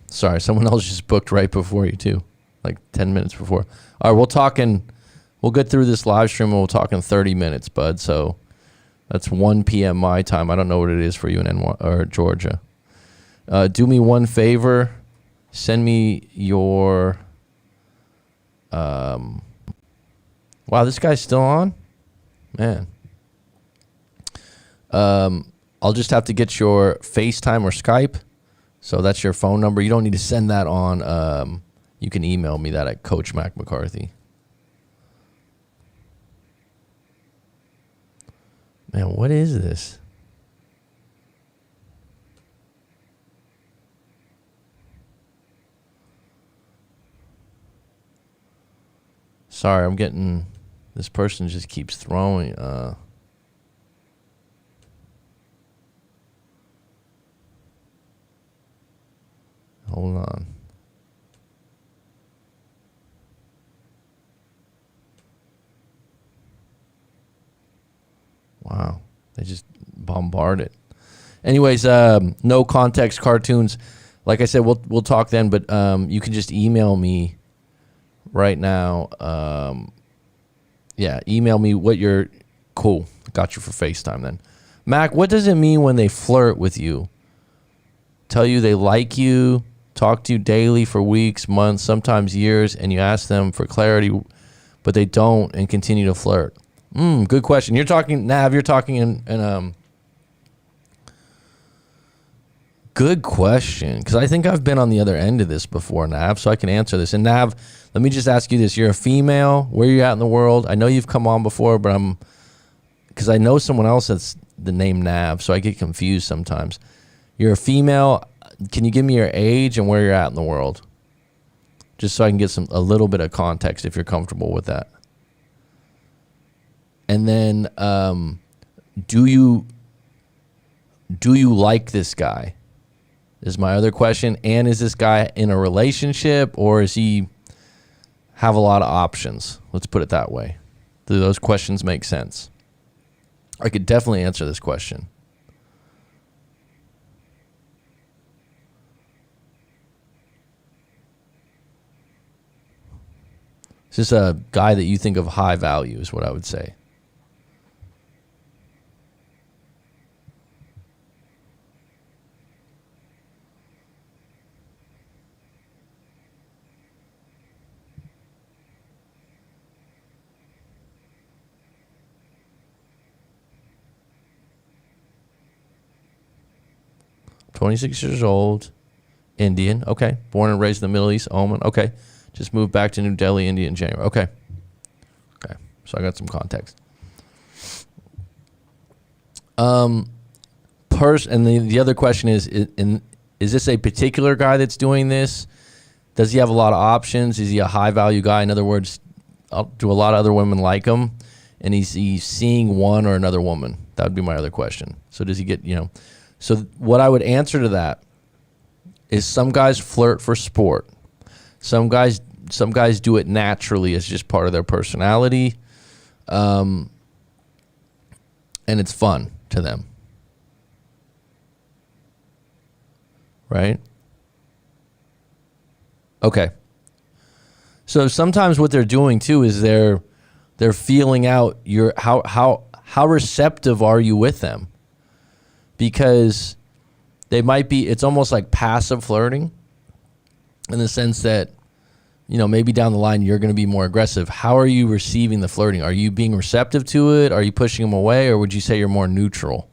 Sorry, someone else just booked right before you too, like 10 minutes before. All right, we'll get through this live stream and we'll talk in 30 minutes, bud. So that's 1 p.m. my time. I don't know what it is for you in Georgia. Do me one favor. Send me your, wow, this guy's still on? Man. I'll just have to get your FaceTime or Skype. So that's your phone number. You don't need to send that on. You can email me that at Coach Mac McCarthy. Man, what is this? Sorry, I'm getting... This person just keeps throwing... Hold on. Wow. They just bombard it. Anyways, no context cartoons. Like I said, we'll talk then, but you can just email me right now. Email me what you're... Cool. Got you for FaceTime then. Mac, what does it mean when they flirt with you? Tell you they like you, talk to you daily for weeks, months, sometimes years, and you ask them for clarity, but they don't and continue to flirt. Good question. You're talking, Nav, in good question, because I think I've been on the other end of this before, Nav, so I can answer this. And Nav, let me just ask you this. You're a female. Where are you at in the world? I know you've come on before, but because I know someone else that's the name Nav, so I get confused sometimes. You're a female. Can you give me your age and where you're at in the world? Just so I can get a little bit of context if you're comfortable with that. And then, do you like this guy? Is my other question. And is this guy in a relationship, or is he have a lot of options? Let's put it that way. Do those questions make sense? I could definitely answer this question. Is this a guy that you think of high value is what I would say. "26 years old, Indian." Okay. "Born and raised in the Middle East, Oman." Okay. "Just moved back to New Delhi, India in January." Okay. Okay. So I got some context. And the other question is this a particular guy that's doing this? Does he have a lot of options? Is he a high value guy? In other words, do a lot of other women like him? And he's seeing one or another woman? That would be my other question. So does he get, So what I would answer to that is some guys flirt for sport. Some guys do it naturally as just part of their personality, and it's fun to them, right? Okay. So sometimes what they're doing too is they're feeling out how receptive are you with them, because they might be. It's almost like passive flirting, in the sense that, maybe down the line you're going to be more aggressive. How are you receiving the flirting? Are you being receptive to it? Are you pushing them away? Or would you say you're more neutral?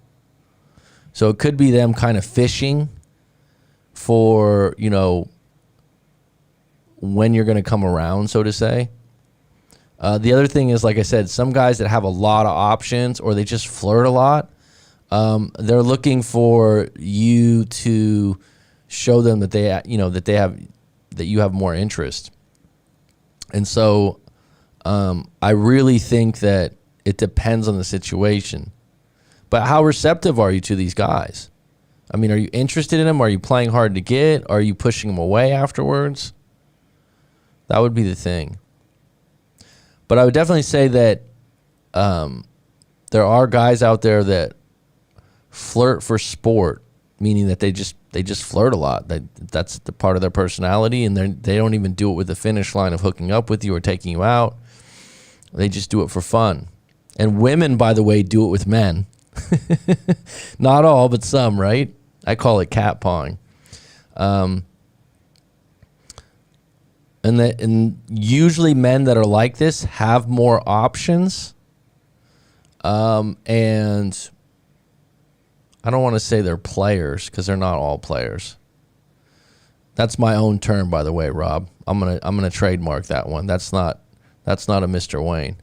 So it could be them kind of fishing for, when you're going to come around, so to say. The other thing is, like I said, some guys that have a lot of options, or they just flirt a lot, they're looking for you to show them that that you have more interest. And so I really think that it depends on the situation. But how receptive are you to these guys? I mean, are you interested in them? Are you playing hard to get? Are you pushing them away afterwards? That would be the thing. But I would definitely say that there are guys out there that flirt for sport, meaning that they just flirt a lot. That's the part of their personality, and they don't even do it with the finish line of hooking up with you or taking you out. They just do it for fun. And women, by the way, do it with men. Not all, but some, right? I call it cat pawing. And usually men that are like this have more options. And I don't want to say they're players, because they're not all players. That's my own term, by the way, Rob. I'm gonna trademark that one. That's not a Mr. Wayne.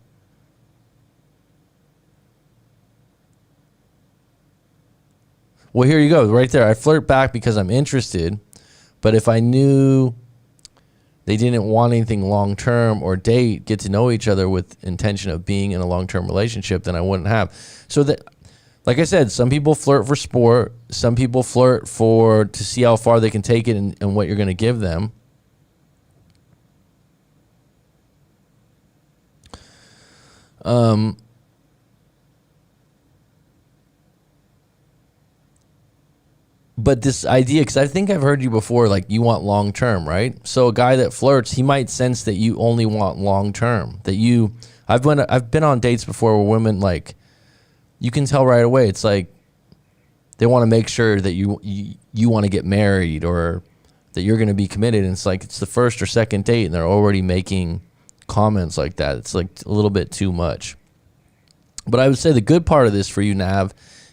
Well, here you go, right there. I flirt back because I'm interested, but if I knew they didn't want anything long-term or get to know each other with intention of being in a long-term relationship, then I wouldn't have. So that, like I said, some people flirt for sport. Some people flirt to see how far they can take it and what you're going to give them. But this idea, because I think I've heard you before, like you want long term, right? So a guy that flirts, he might sense that you only want long term. I've been on dates before where women, like, you can tell right away. It's like they want to make sure that you want to get married, or that you're going to be committed. And it's like it's the first or second date, and they're already making comments like that. It's like a little bit too much. But I would say the good part of this for you, Nav,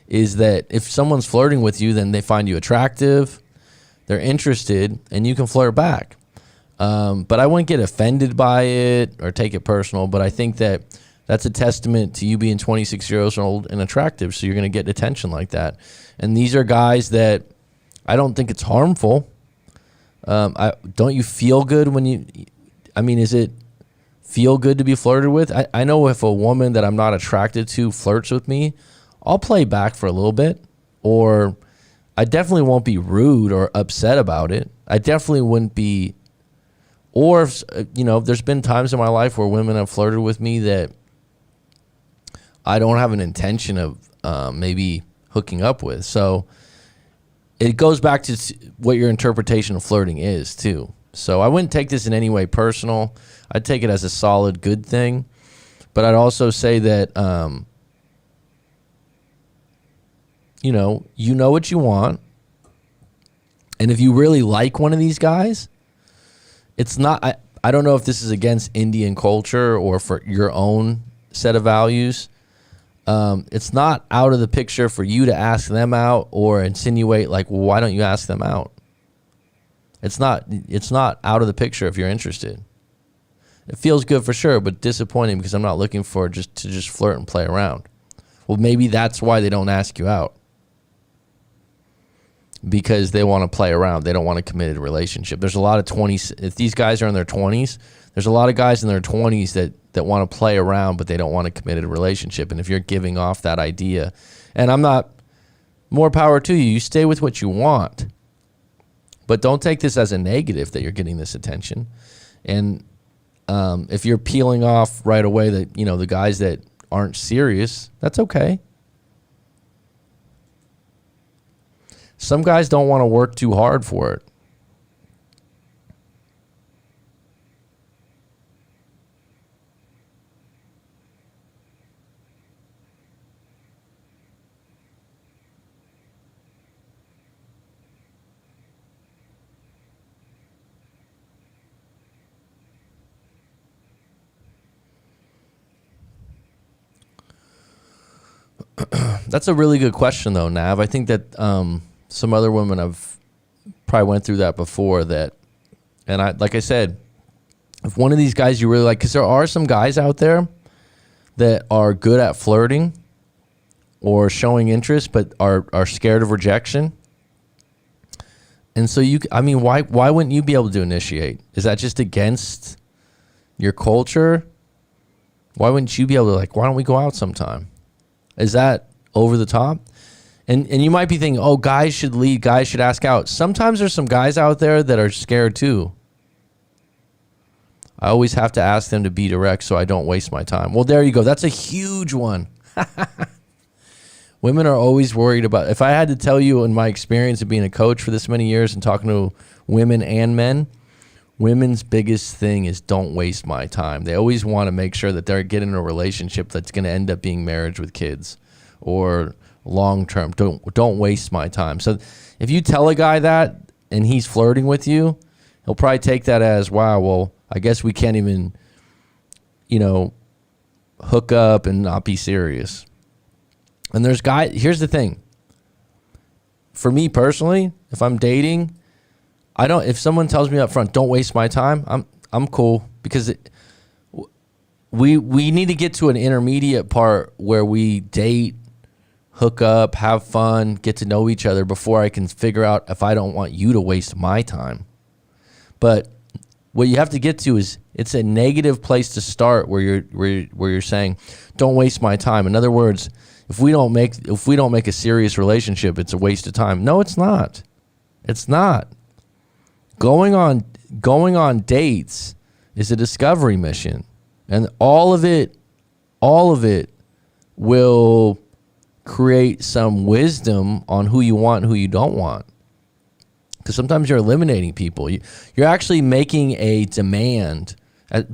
is that if someone's flirting with you, then they find you attractive, they're interested, and you can flirt back. But I wouldn't get offended by it or take it personal, but I think that that's a testament to you being 26 years old and attractive, so you're going to get attention like that. And these are guys that I don't think it's harmful. Don't you feel good when is it feel good to be flirted with? I know if a woman that I'm not attracted to flirts with me, I'll play back for a little bit, or I definitely won't be rude or upset about it. I definitely wouldn't be, or if, there's been times in my life where women have flirted with me that I don't have an intention of maybe hooking up with. So it goes back to what your interpretation of flirting is too. So I wouldn't take this in any way personal. I'd take it as a solid good thing. But I'd also say that, you know what you want. And if you really like one of these guys, it's not, I don't know if this is against Indian culture or for your own set of values. It's not out of the picture for you to ask them out or insinuate like, well, why don't you ask them out? It's not out of the picture if you're interested. It feels good for sure, but disappointing because I'm not looking for just flirt and play around. Well, maybe that's why they don't ask you out. Because they want to play around. They don't want a committed relationship. There's a lot of 20s. If these guys are in their 20s, there's a lot of guys in their 20s that want to play around, but they don't want a committed relationship. And if you're giving off that idea, and I'm not, more power to you. You stay with what you want. But don't take this as a negative that you're getting this attention. And if you're peeling off right away that, the guys that aren't serious, that's okay. Some guys don't want to work too hard for it. That's a really good question, though, Nav. I think that some other women have probably went through that before. Like I said, if one of these guys you really like, because there are some guys out there that are good at flirting or showing interest, but are scared of rejection. And so why wouldn't you be able to initiate? Is that just against your culture? Why wouldn't you be able to, why don't we go out sometime? Is that over the top? And you might be thinking, oh, guys should lead, guys should ask out. Sometimes there's some guys out there that are scared too. I always have to ask them to be direct so I don't waste my time. Well, there you go. That's a huge one. Women are always worried about, if I had to tell you in my experience of being a coach for this many years and talking to women and men, women's biggest thing is don't waste my time. They always want to make sure that they're getting in a relationship that's going to end up being marriage with kids or long term. Don't waste my time. So if you tell a guy that and he's flirting with you, he'll probably take that as, wow, well, I guess we can't even, hook up and not be serious. And here's the thing. For me personally, if I'm dating, if someone tells me up front, don't waste my time, I'm cool, because we need to get to an intermediate part where we date, hook up, have fun, get to know each other before I can figure out if I don't want you to waste my time. But what you have to get to is, it's a negative place to start where you're saying, don't waste my time. In other words, if we don't make a serious relationship, it's a waste of time. No, it's not. It's not. Going on dates is a discovery mission, and all of it will create some wisdom on who you want and who you don't want. Because sometimes you're eliminating people. You're actually making a demand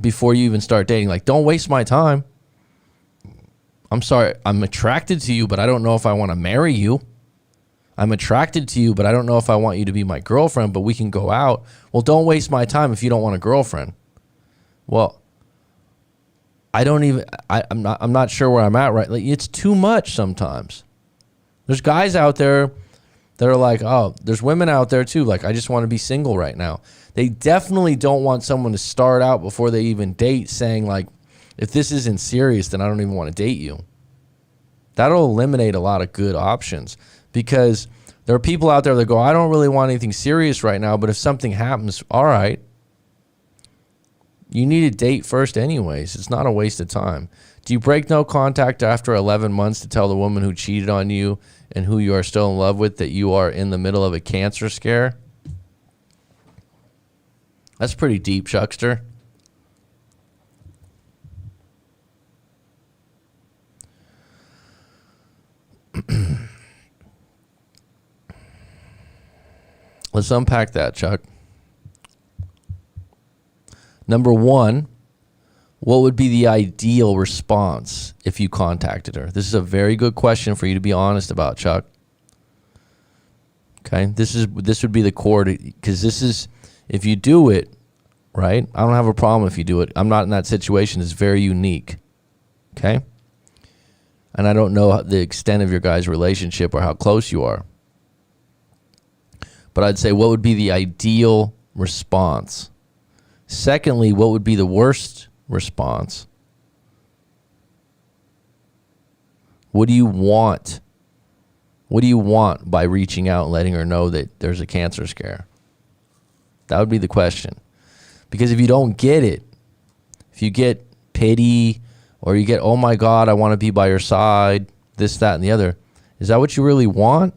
before you even start dating. Like, don't waste my time. I'm sorry, I'm attracted to you, but I don't know if I want to marry you. I'm attracted to you, but I don't know if I want you to be my girlfriend, but we can go out. Well, don't waste my time if you don't want a girlfriend. Well, I'm not sure where I'm at, right? Like, it's too much sometimes. There's guys out there that are like, oh, there's women out there too. Like, I just want to be single right now. They definitely don't want someone to start out before they even date saying like, if this isn't serious, then I don't even want to date you. That'll eliminate a lot of good options, because there are people out there that go, I don't really want anything serious right now, but if something happens, all right. You need to date first anyways. It's not a waste of time. Do you break no contact after 11 months to tell the woman who cheated on you and who you are still in love with that you are in the middle of a cancer scare? That's pretty deep, Chuckster. Let's unpack that, Chuck. Number one, what would be the ideal response if you contacted her? This is a very good question for you to be honest about, Chuck. Okay, this would be the core, because this is, if you do it, right? I don't have a problem if you do it. I'm not in that situation. It's very unique. Okay? And I don't know the extent of your guys' relationship or how close you are. But I'd say, what would be the ideal response? Secondly, what would be the worst response? What do you want? What do you want by reaching out and letting her know that there's a cancer scare? That would be the question. Because if you don't get it, if you get pity, or you get, oh my God, I want to be by your side, this, that, and the other, is that what you really want?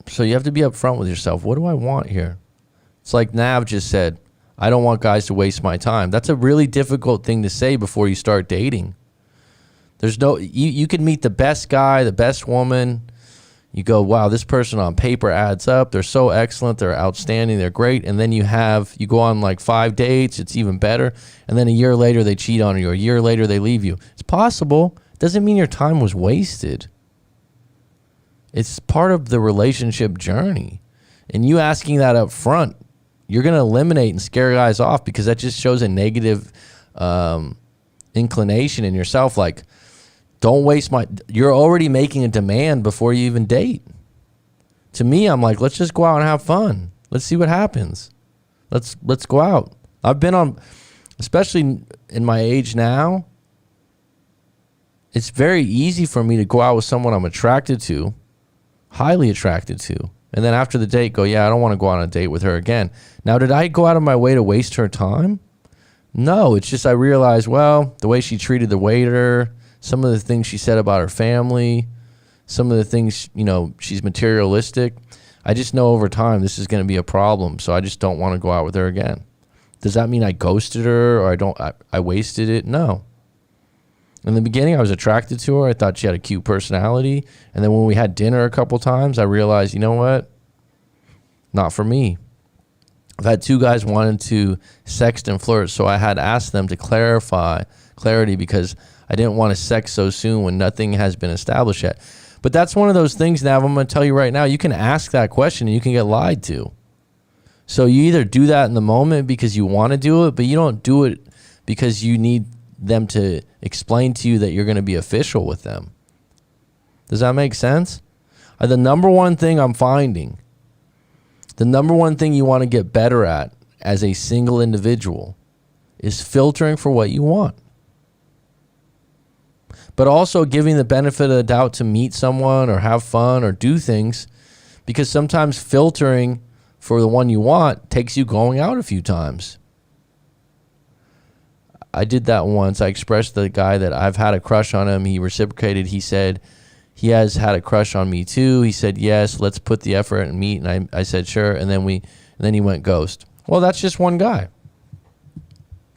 So you have to be upfront with yourself. What do I want here? It's like Nav just said, I don't want guys to waste my time. That's a really difficult thing to say before you start dating. There's no, you can meet the best guy, the best woman. You go, wow, this person on paper adds up. They're so excellent. They're outstanding. They're great. And then you go on like 5 dates. It's even better. And then a year later, they cheat on you. Or a year later, they leave you. It's possible. It doesn't mean your time was wasted. It's part of the relationship journey. And you asking that up front, you're going to eliminate and scare guys off, because that just shows a negative inclination in yourself. Like, don't waste you're already making a demand before you even date. To me, I'm like, let's just go out and have fun. Let's see what happens. Let's go out. I've been on, especially in my age now, it's very easy for me to go out with someone I'm attracted to, highly attracted to, and then after the date go, yeah, I don't want to go on a date with her again. Now, did I go out of my way to waste her time? No, it's just I realized, well, the way she treated the waiter, some of the things she said about her family, some of the things, she's materialistic. I just know over time this is going to be a problem, so I just don't want to go out with her again. Does that mean I ghosted her or I wasted it? No. In the beginning, I was attracted to her. I thought she had a cute personality. And then when we had dinner a couple times, I realized, you know what? Not for me. I've had 2 guys wanted to sext and flirt, so I had asked them to clarity, because I didn't want to sex so soon when nothing has been established yet. But that's one of those things, Nav, I'm going to tell you right now, you can ask that question and you can get lied to. So you either do that in the moment because you want to do it, but you don't do it because you need them to explain to you that you're going to be official with them. Does that make sense? The number one thing I'm finding, the number one thing you want to get better at as a single individual is filtering for what you want. But also giving the benefit of the doubt to meet someone or have fun or do things, because sometimes filtering for the one you want takes you going out a few times. I did that once. I expressed to the guy that I've had a crush on him. He reciprocated. He said he has had a crush on me too. He said, yes, let's put the effort and meet. And I said, sure. And then he went ghost. Well, that's just one guy.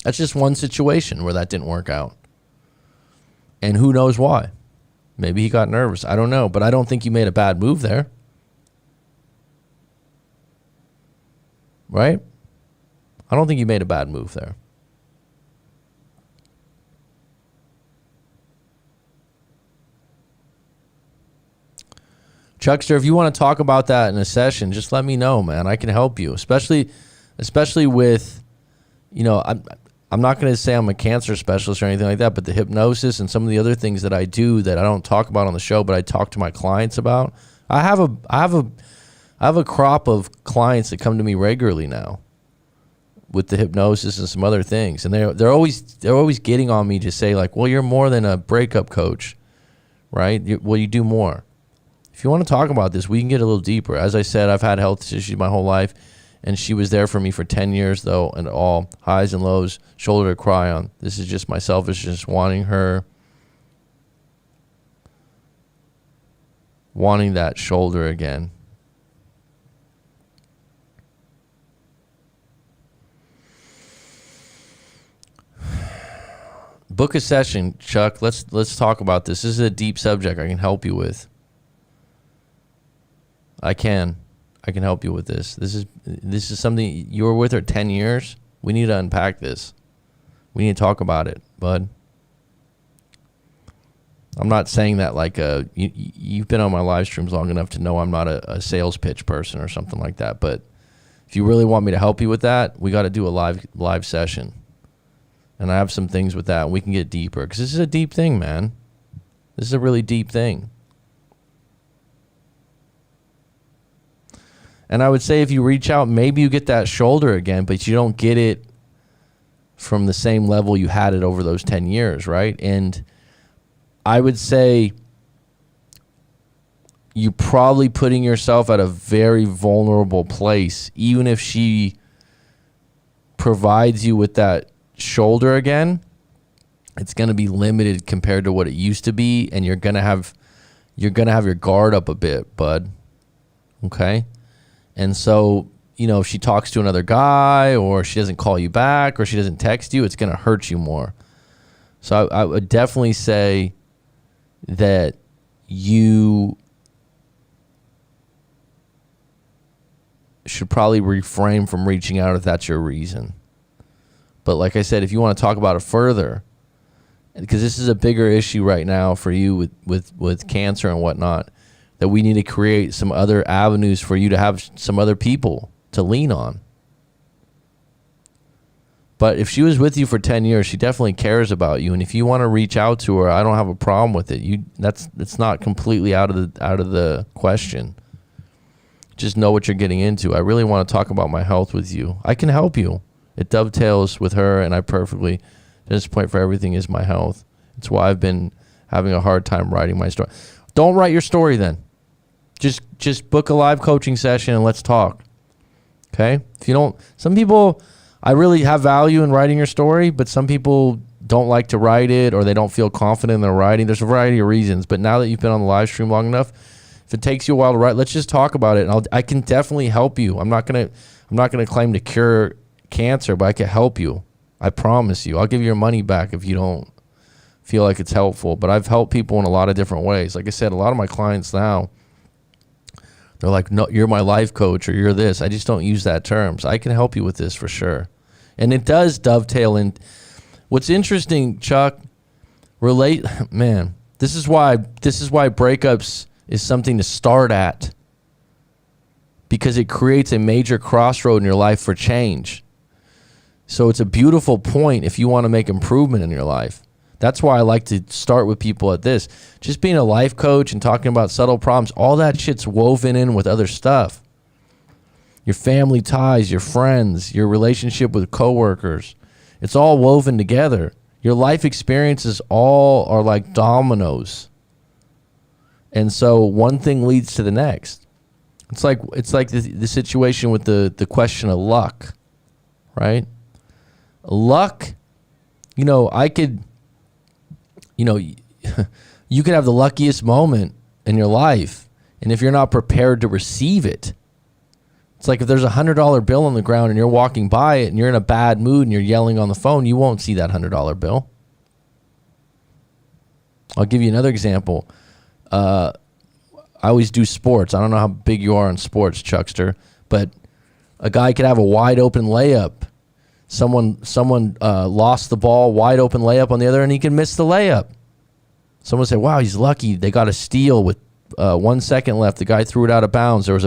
That's just one situation where that didn't work out. And who knows why? Maybe he got nervous. I don't know. But I don't think you made a bad move there. Right? I don't think you made a bad move there. Chuckster, if you want to talk about that in a session, just let me know, man. I can help you. Especially especially with, I'm not going to say I'm a cancer specialist or anything like that, but the hypnosis and some of the other things that I do that I don't talk about on the show, but I talk to my clients about. I have a crop of clients that come to me regularly now with the hypnosis and some other things, and they're always getting on me to say like, well, you're more than a breakup coach, right? You do more. If you want to talk about this, we can get a little deeper. As I said, I've had health issues my whole life. And she was there for me for 10 years, though, and all highs and lows, shoulder to cry on. This is just my selfishness wanting that shoulder again. Book a session, Chuck. Let's talk about this. This is a deep subject I can help you with. I can help you with this. This is something you were with her 10 years. We need to unpack this. We need to talk about it, bud. I'm not saying that like you've been on my live streams long enough to know I'm not a sales pitch person or something like that. But if you really want me to help you with that, we got to do a live session. And I have some things with that, and we can get deeper because this is a deep thing, man. This is a really deep thing. And I would say if you reach out, maybe you get that shoulder again, but you don't get it from the same level you had it over those 10 years, right? And I would say you're probably putting yourself at a very vulnerable place, even if she provides you with that shoulder again. It's going to be limited compared to what it used to be, and you're going to have your guard up a bit, bud. Okay? And so, if she talks to another guy or she doesn't call you back or she doesn't text you, it's going to hurt you more. So I would definitely say that you should probably refrain from reaching out if that's your reason. But like I said, if you want to talk about it further, because this is a bigger issue right now for you with cancer and whatnot, that we need to create some other avenues for you to have some other people to lean on. But if she was with you for 10 years, she definitely cares about you. And if you want to reach out to her, I don't have a problem with it. It's not completely out of the question. Just know what you're getting into. I really want to talk about my health with you. I can help you. It dovetails with her, and I perfectly, at this point for everything is my health. It's why I've been having a hard time writing my story. Don't write your story then. Just book a live coaching session and let's talk. Okay? If you don't, some people, I really have value in writing your story, but some people don't like to write it or they don't feel confident in their writing. There's a variety of reasons, but now that you've been on the live stream long enough, if it takes you a while to write, let's just talk about it. And I can definitely help you. I'm not gonna claim to cure cancer, but I can help you. I promise you. I'll give you your money back if you don't feel like it's helpful. But I've helped people in a lot of different ways. Like I said, a lot of my clients now, they're like, no, you're my life coach or you're this. I just don't use that term. So I can help you with this for sure. And it does dovetail in. What's interesting, Chuck, man, this is why breakups is something to start at, because it creates a major crossroad in your life for change. So it's a beautiful point if you want to make improvement in your life. That's why I like to start with people at this. Just being a life coach and talking about subtle problems, all that shit's woven in with other stuff. Your family ties, your friends, your relationship with coworkers. It's all woven together. Your life experiences all are like dominoes. And so one thing leads to the next. It's like the situation with the question of luck, right? Luck, I could, you could have the luckiest moment in your life, and if you're not prepared to receive it, it's like if there's a $100 bill on the ground and you're walking by it and you're in a bad mood and you're yelling on the phone, you won't see that $100 bill. I'll give you another example. I always do sports. I don't know how big you are in sports, Chuckster, but a guy could have a wide open layup. Someone lost the ball, wide open layup on the other, and he can miss the layup. Someone say, wow, he's lucky. They got a steal with 1 second left. The guy threw it out of bounds. There was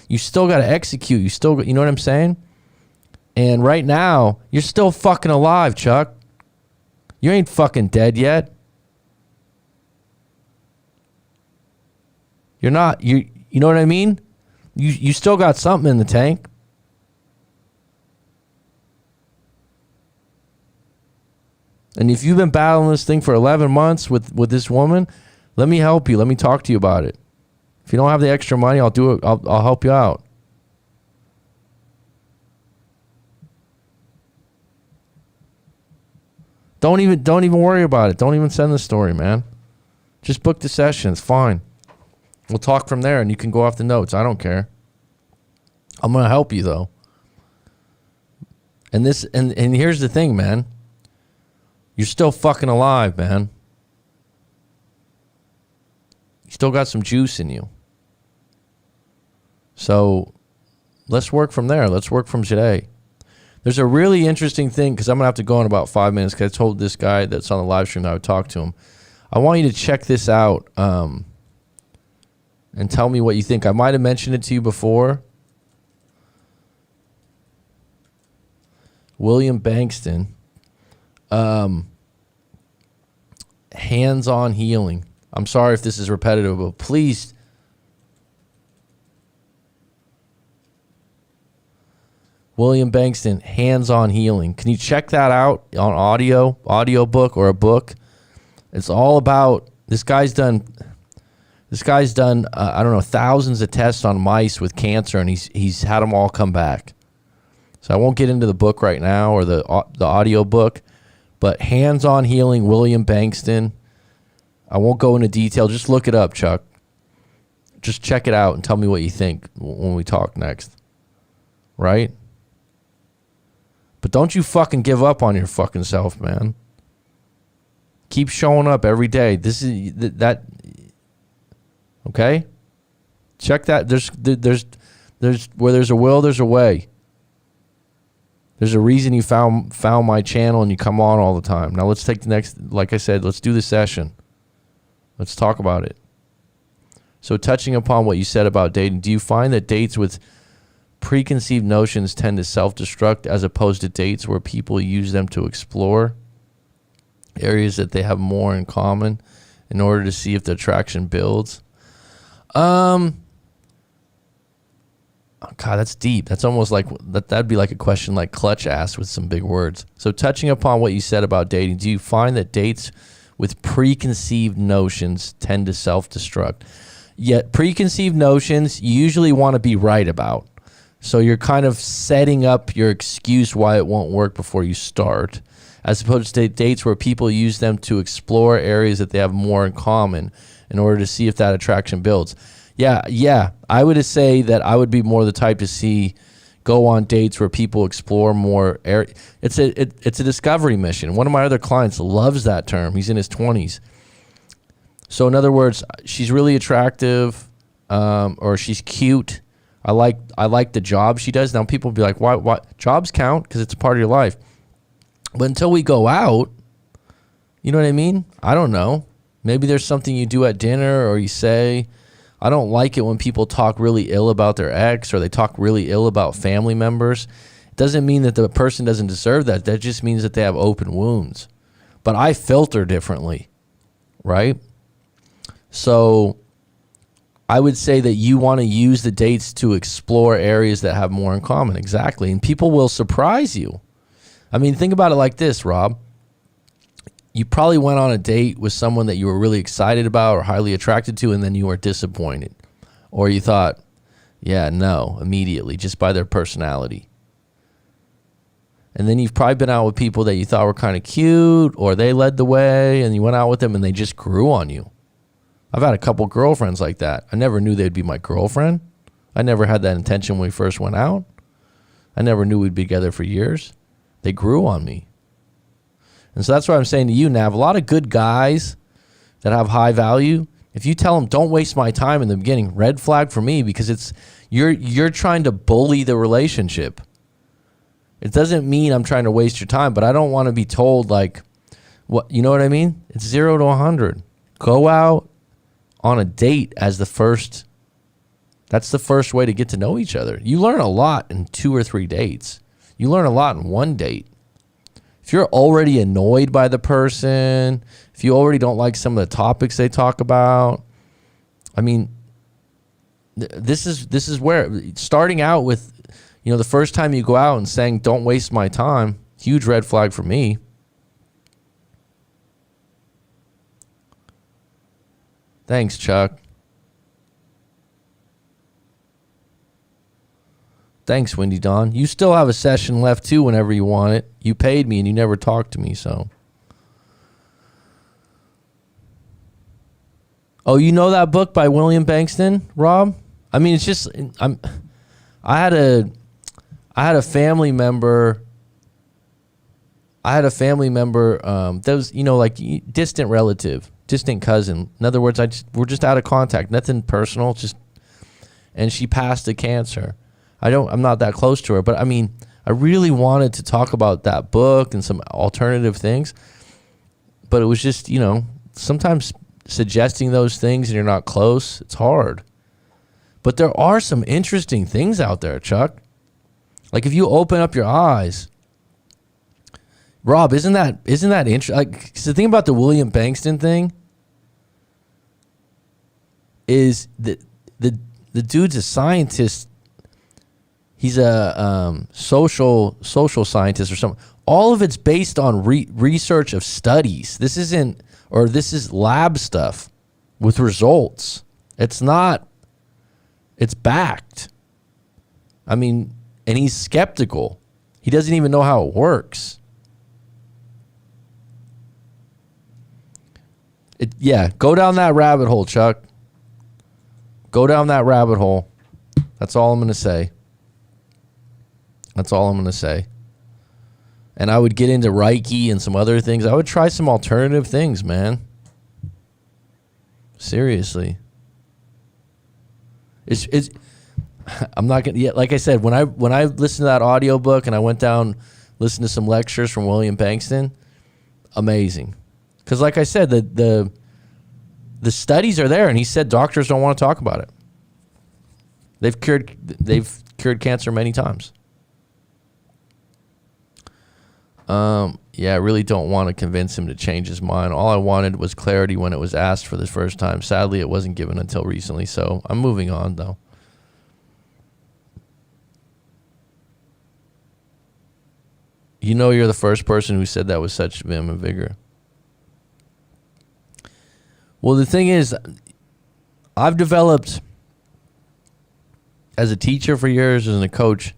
you still got to execute. You know what I'm saying? And right now, you're still fucking alive, Chuck. You ain't fucking dead yet. You're not. You know what I mean? You still got something in the tank. And if you've been battling this thing for 11 months with this woman, let me help you. Let me talk to you about it. If you don't have the extra money, I'll do it. I'll help you out. Don't even worry about it. Don't even send the story, man. Just book the session. It's fine. We'll talk from there, and you can go off the notes. I don't care. I'm gonna help you though. And here's the thing, man. You're still fucking alive, man. You still got some juice in you. So let's work from there. Let's work from today. There's a really interesting thing, because I'm going to have to go in about 5 minutes, because I told this guy that's on the live stream that I would talk to him. I want you to check this out and tell me what you think. I might have mentioned it to you before. William Bankston. Hands-on healing. I'm sorry if this is repetitive, but please. William Bankston, hands-on healing. Can you check that out on audiobook or a book? It's all about, this guy's done I don't know, thousands of tests on mice with cancer, and he's had them all come back. So I won't get into the book right now or the audio book, but hands-on healing, William Bankston. I won't go into detail. Just look it up, Chuck. Just check it out and tell me what you think when we talk next. Right? But don't you fucking give up on your fucking self, man. Keep showing up every day. This is that. Okay? Check that. There's where there's a will, there's a way. There's a reason you found my channel and you come on all the time. Now let's take the next, like I said, let's do the session. Let's talk about it. So touching upon what you said about dating, do you find that dates with preconceived notions tend to self-destruct as opposed to dates where people use them to explore areas that they have more in common in order to see if the attraction builds? God, that's deep. That's almost like that'd be like a question like Clutch asked with some big words. So touching upon what you said about dating, do you find that dates with preconceived notions tend to self-destruct? Yet preconceived notions you usually want to be right about. So you're kind of setting up your excuse why it won't work before you start, as opposed to dates where people use them to explore areas that they have more in common in order to see if that attraction builds. Yeah. I would say that I would be more the type to go on dates where people explore more area. It's a discovery mission. One of my other clients loves that term. He's in his 20s. So in other words, she's really attractive, or she's cute. I like the job she does. Now people will be like, why? Jobs count because it's a part of your life. But until we go out, you know what I mean? I don't know. Maybe there's something you do at dinner or you say. I don't like it when people talk really ill about their ex or they talk really ill about family members. It doesn't mean that the person doesn't deserve that. That just means that they have open wounds. But I filter differently, right? So I would say that you want to use the dates to explore areas that have more in common. Exactly. And people will surprise you. I mean, think about it like this, Rob. You probably went on a date with someone that you were really excited about or highly attracted to, and then you were disappointed. Or you thought, yeah, no, immediately, just by their personality. And then you've probably been out with people that you thought were kind of cute, or they led the way, and you went out with them, and they just grew on you. I've had a couple girlfriends like that. I never knew they'd be my girlfriend. I never had that intention when we first went out. I never knew we'd be together for years. They grew on me. And so that's what I'm saying to you, Nav. A lot of good guys that have high value, if you tell them, don't waste my time in the beginning, red flag for me, because you're trying to bully the relationship. It doesn't mean I'm trying to waste your time, but I don't want to be told like, what, you know what I mean? It's 0 to 100. Go out on a date as the first. That's the first way to get to know each other. You learn a lot in 2 or 3 dates. You learn a lot in one date. If you're already annoyed by the person, if you already don't like some of the topics they talk about, I mean, this is where starting out with, the first time you go out and saying, don't waste my time, huge red flag for me. Thanks, Chuck. Thanks, Windy Dawn. You still have a session left, too, whenever you want it. You paid me and you never talked to me, so. Oh, you know that book by William Bankston, Rob? I mean, it's just, I had a family member that was, like distant relative, distant cousin. In other words, we're just out of contact, nothing personal, and she passed of cancer. I'm not that close to her, but I mean, I really wanted to talk about that book and some alternative things, but it was just, sometimes suggesting those things and you're not close, it's hard. But there are some interesting things out there, Chuck. Like if you open up your eyes, Rob, isn't that interesting? Like, 'cause the thing about the William Bankston thing is that the dude's a scientist. He's a social scientist or something. All of it's based on research of studies. This is lab stuff with results. It's not. It's backed. I mean, and he's skeptical. He doesn't even know how it works. Go down that rabbit hole, Chuck. Go down that rabbit hole. That's all I'm going to say. That's all I'm going to say. And I would get into Reiki and some other things. I would try some alternative things, man. Seriously. It's I'm not going to, like I said, when I listened to that audiobook and I went down, listened to some lectures from William Bankston, amazing. Because like I said, the studies are there, and he said doctors don't want to talk about it. They've cured cancer many times. I really don't want to convince him to change his mind. All I wanted was clarity when it was asked for the first time. Sadly, it wasn't given until recently, so I'm moving on, though. You're the first person who said that with such vim and vigor. Well, the thing is, I've developed, as a teacher for years, as a coach,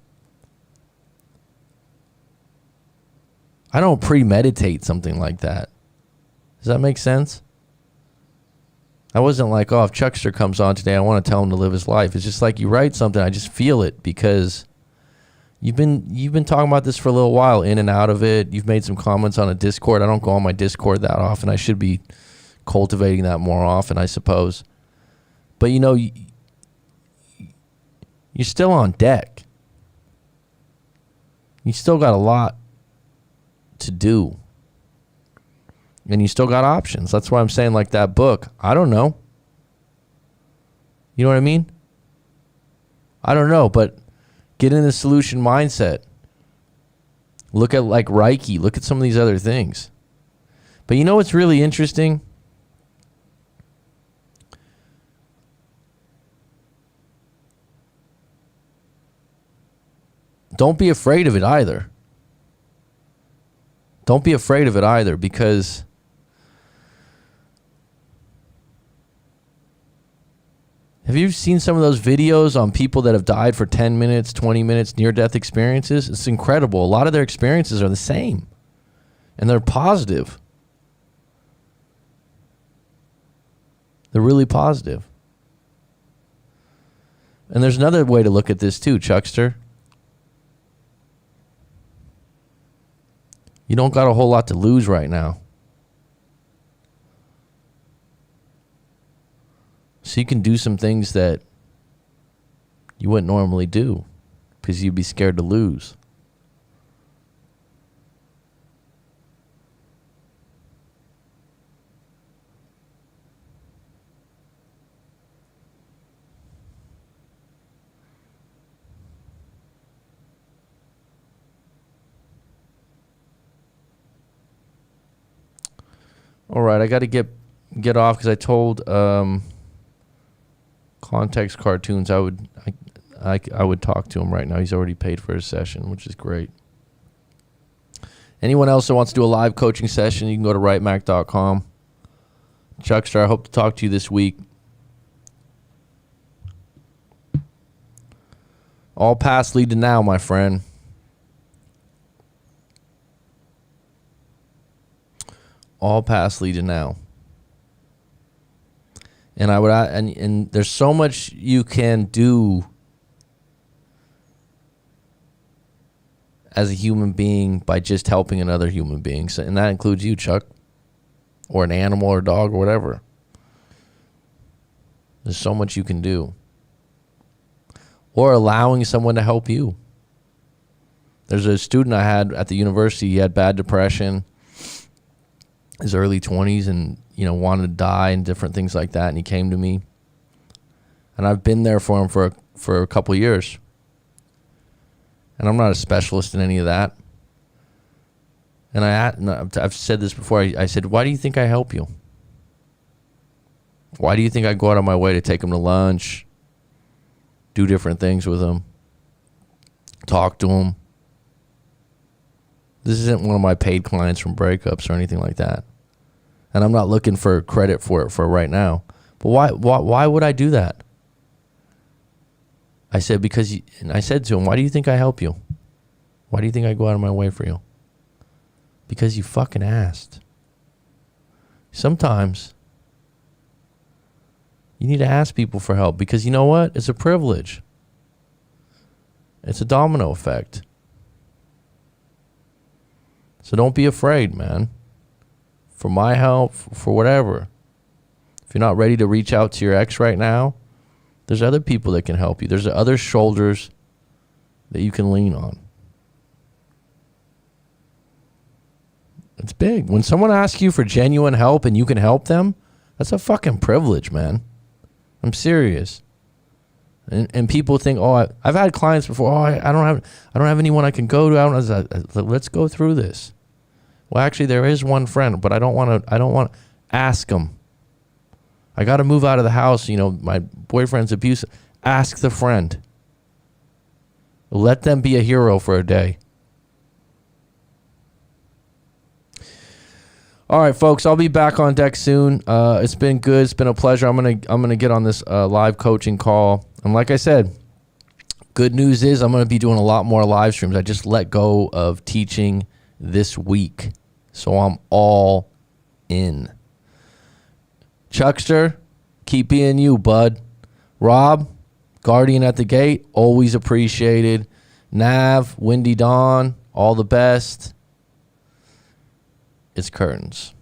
I don't premeditate something like that. Does that make sense? I wasn't like, if Chuckster comes on today, I want to tell him to live his life. It's just like you write something, I just feel it because you've been talking about this for a little while, in and out of it. You've made some comments on a Discord. I don't go on my Discord that often. I should be cultivating that more often, I suppose. But you're still on deck. You still got a lot to do, and you still got options. That's why I'm saying, like that book, I don't know. You know what I mean? I don't know, but get in the solution mindset. Look at like Reiki. Look at some of these other things. But you know what's really interesting? Don't be afraid of it either. Don't be afraid of it either, because have you seen some of those videos on people that have died for 10 minutes, 20 minutes, near-death experiences? It's incredible. A lot of their experiences are the same, and they're positive. They're really positive. And there's another way to look at this too, Chuckster. You don't got a whole lot to lose right now. So you can do some things that you wouldn't normally do because you'd be scared to lose. All right, I got to get off because I told Context Cartoons I would talk to him right now. He's already paid for his session, which is great. Anyone else that wants to do a live coaching session, you can go to rightmac.com. Chuckster, I hope to talk to you this week. All paths lead to now, my friend. All paths lead to now. And and there's so much you can do as a human being by just helping another human being. So, and that includes you, Chuck, or an animal or dog or whatever. There's so much you can do. Or allowing someone to help you. There's a student I had at the university. He had bad depression, his early 20s, and wanted to die and different things like that. And he came to me, and I've been there for him for a couple years. And I'm not a specialist in any of that. And I've said this before. I said, why do you think I help you? Why do you think I go out of my way to take him to lunch, do different things with him, talk to him? This isn't one of my paid clients from Breakups or anything like that. And I'm not looking for credit for it for right now. But why would I do that? I said, and I said to him, why do you think I help you? Why do you think I go out of my way for you? Because you fucking asked. Sometimes you need to ask people for help because you know what? It's a privilege. It's a domino effect. So don't be afraid, man. For my help, for whatever. If you're not ready to reach out to your ex right now, there's other people that can help you. There's other shoulders that you can lean on. It's big. When someone asks you for genuine help and you can help them, that's a fucking privilege, man. I'm serious. And people think, I've had clients before. I don't have anyone I can go to. Let's go through this. Well, actually, there is one friend, but I don't want to ask them. I got to move out of the house. My boyfriend's abusive. Ask the friend. Let them be a hero for a day. All right, folks, I'll be back on deck soon. It's been good. It's been a pleasure. I'm gonna get on this live coaching call. And like I said, good news is I'm gonna be doing a lot more live streams. I just let go of teaching this week, so I'm all in. Chuckster, keep being you, bud. Rob, Guardian at the gate, always appreciated. Nav, Windy Dawn, all the best. It's curtains.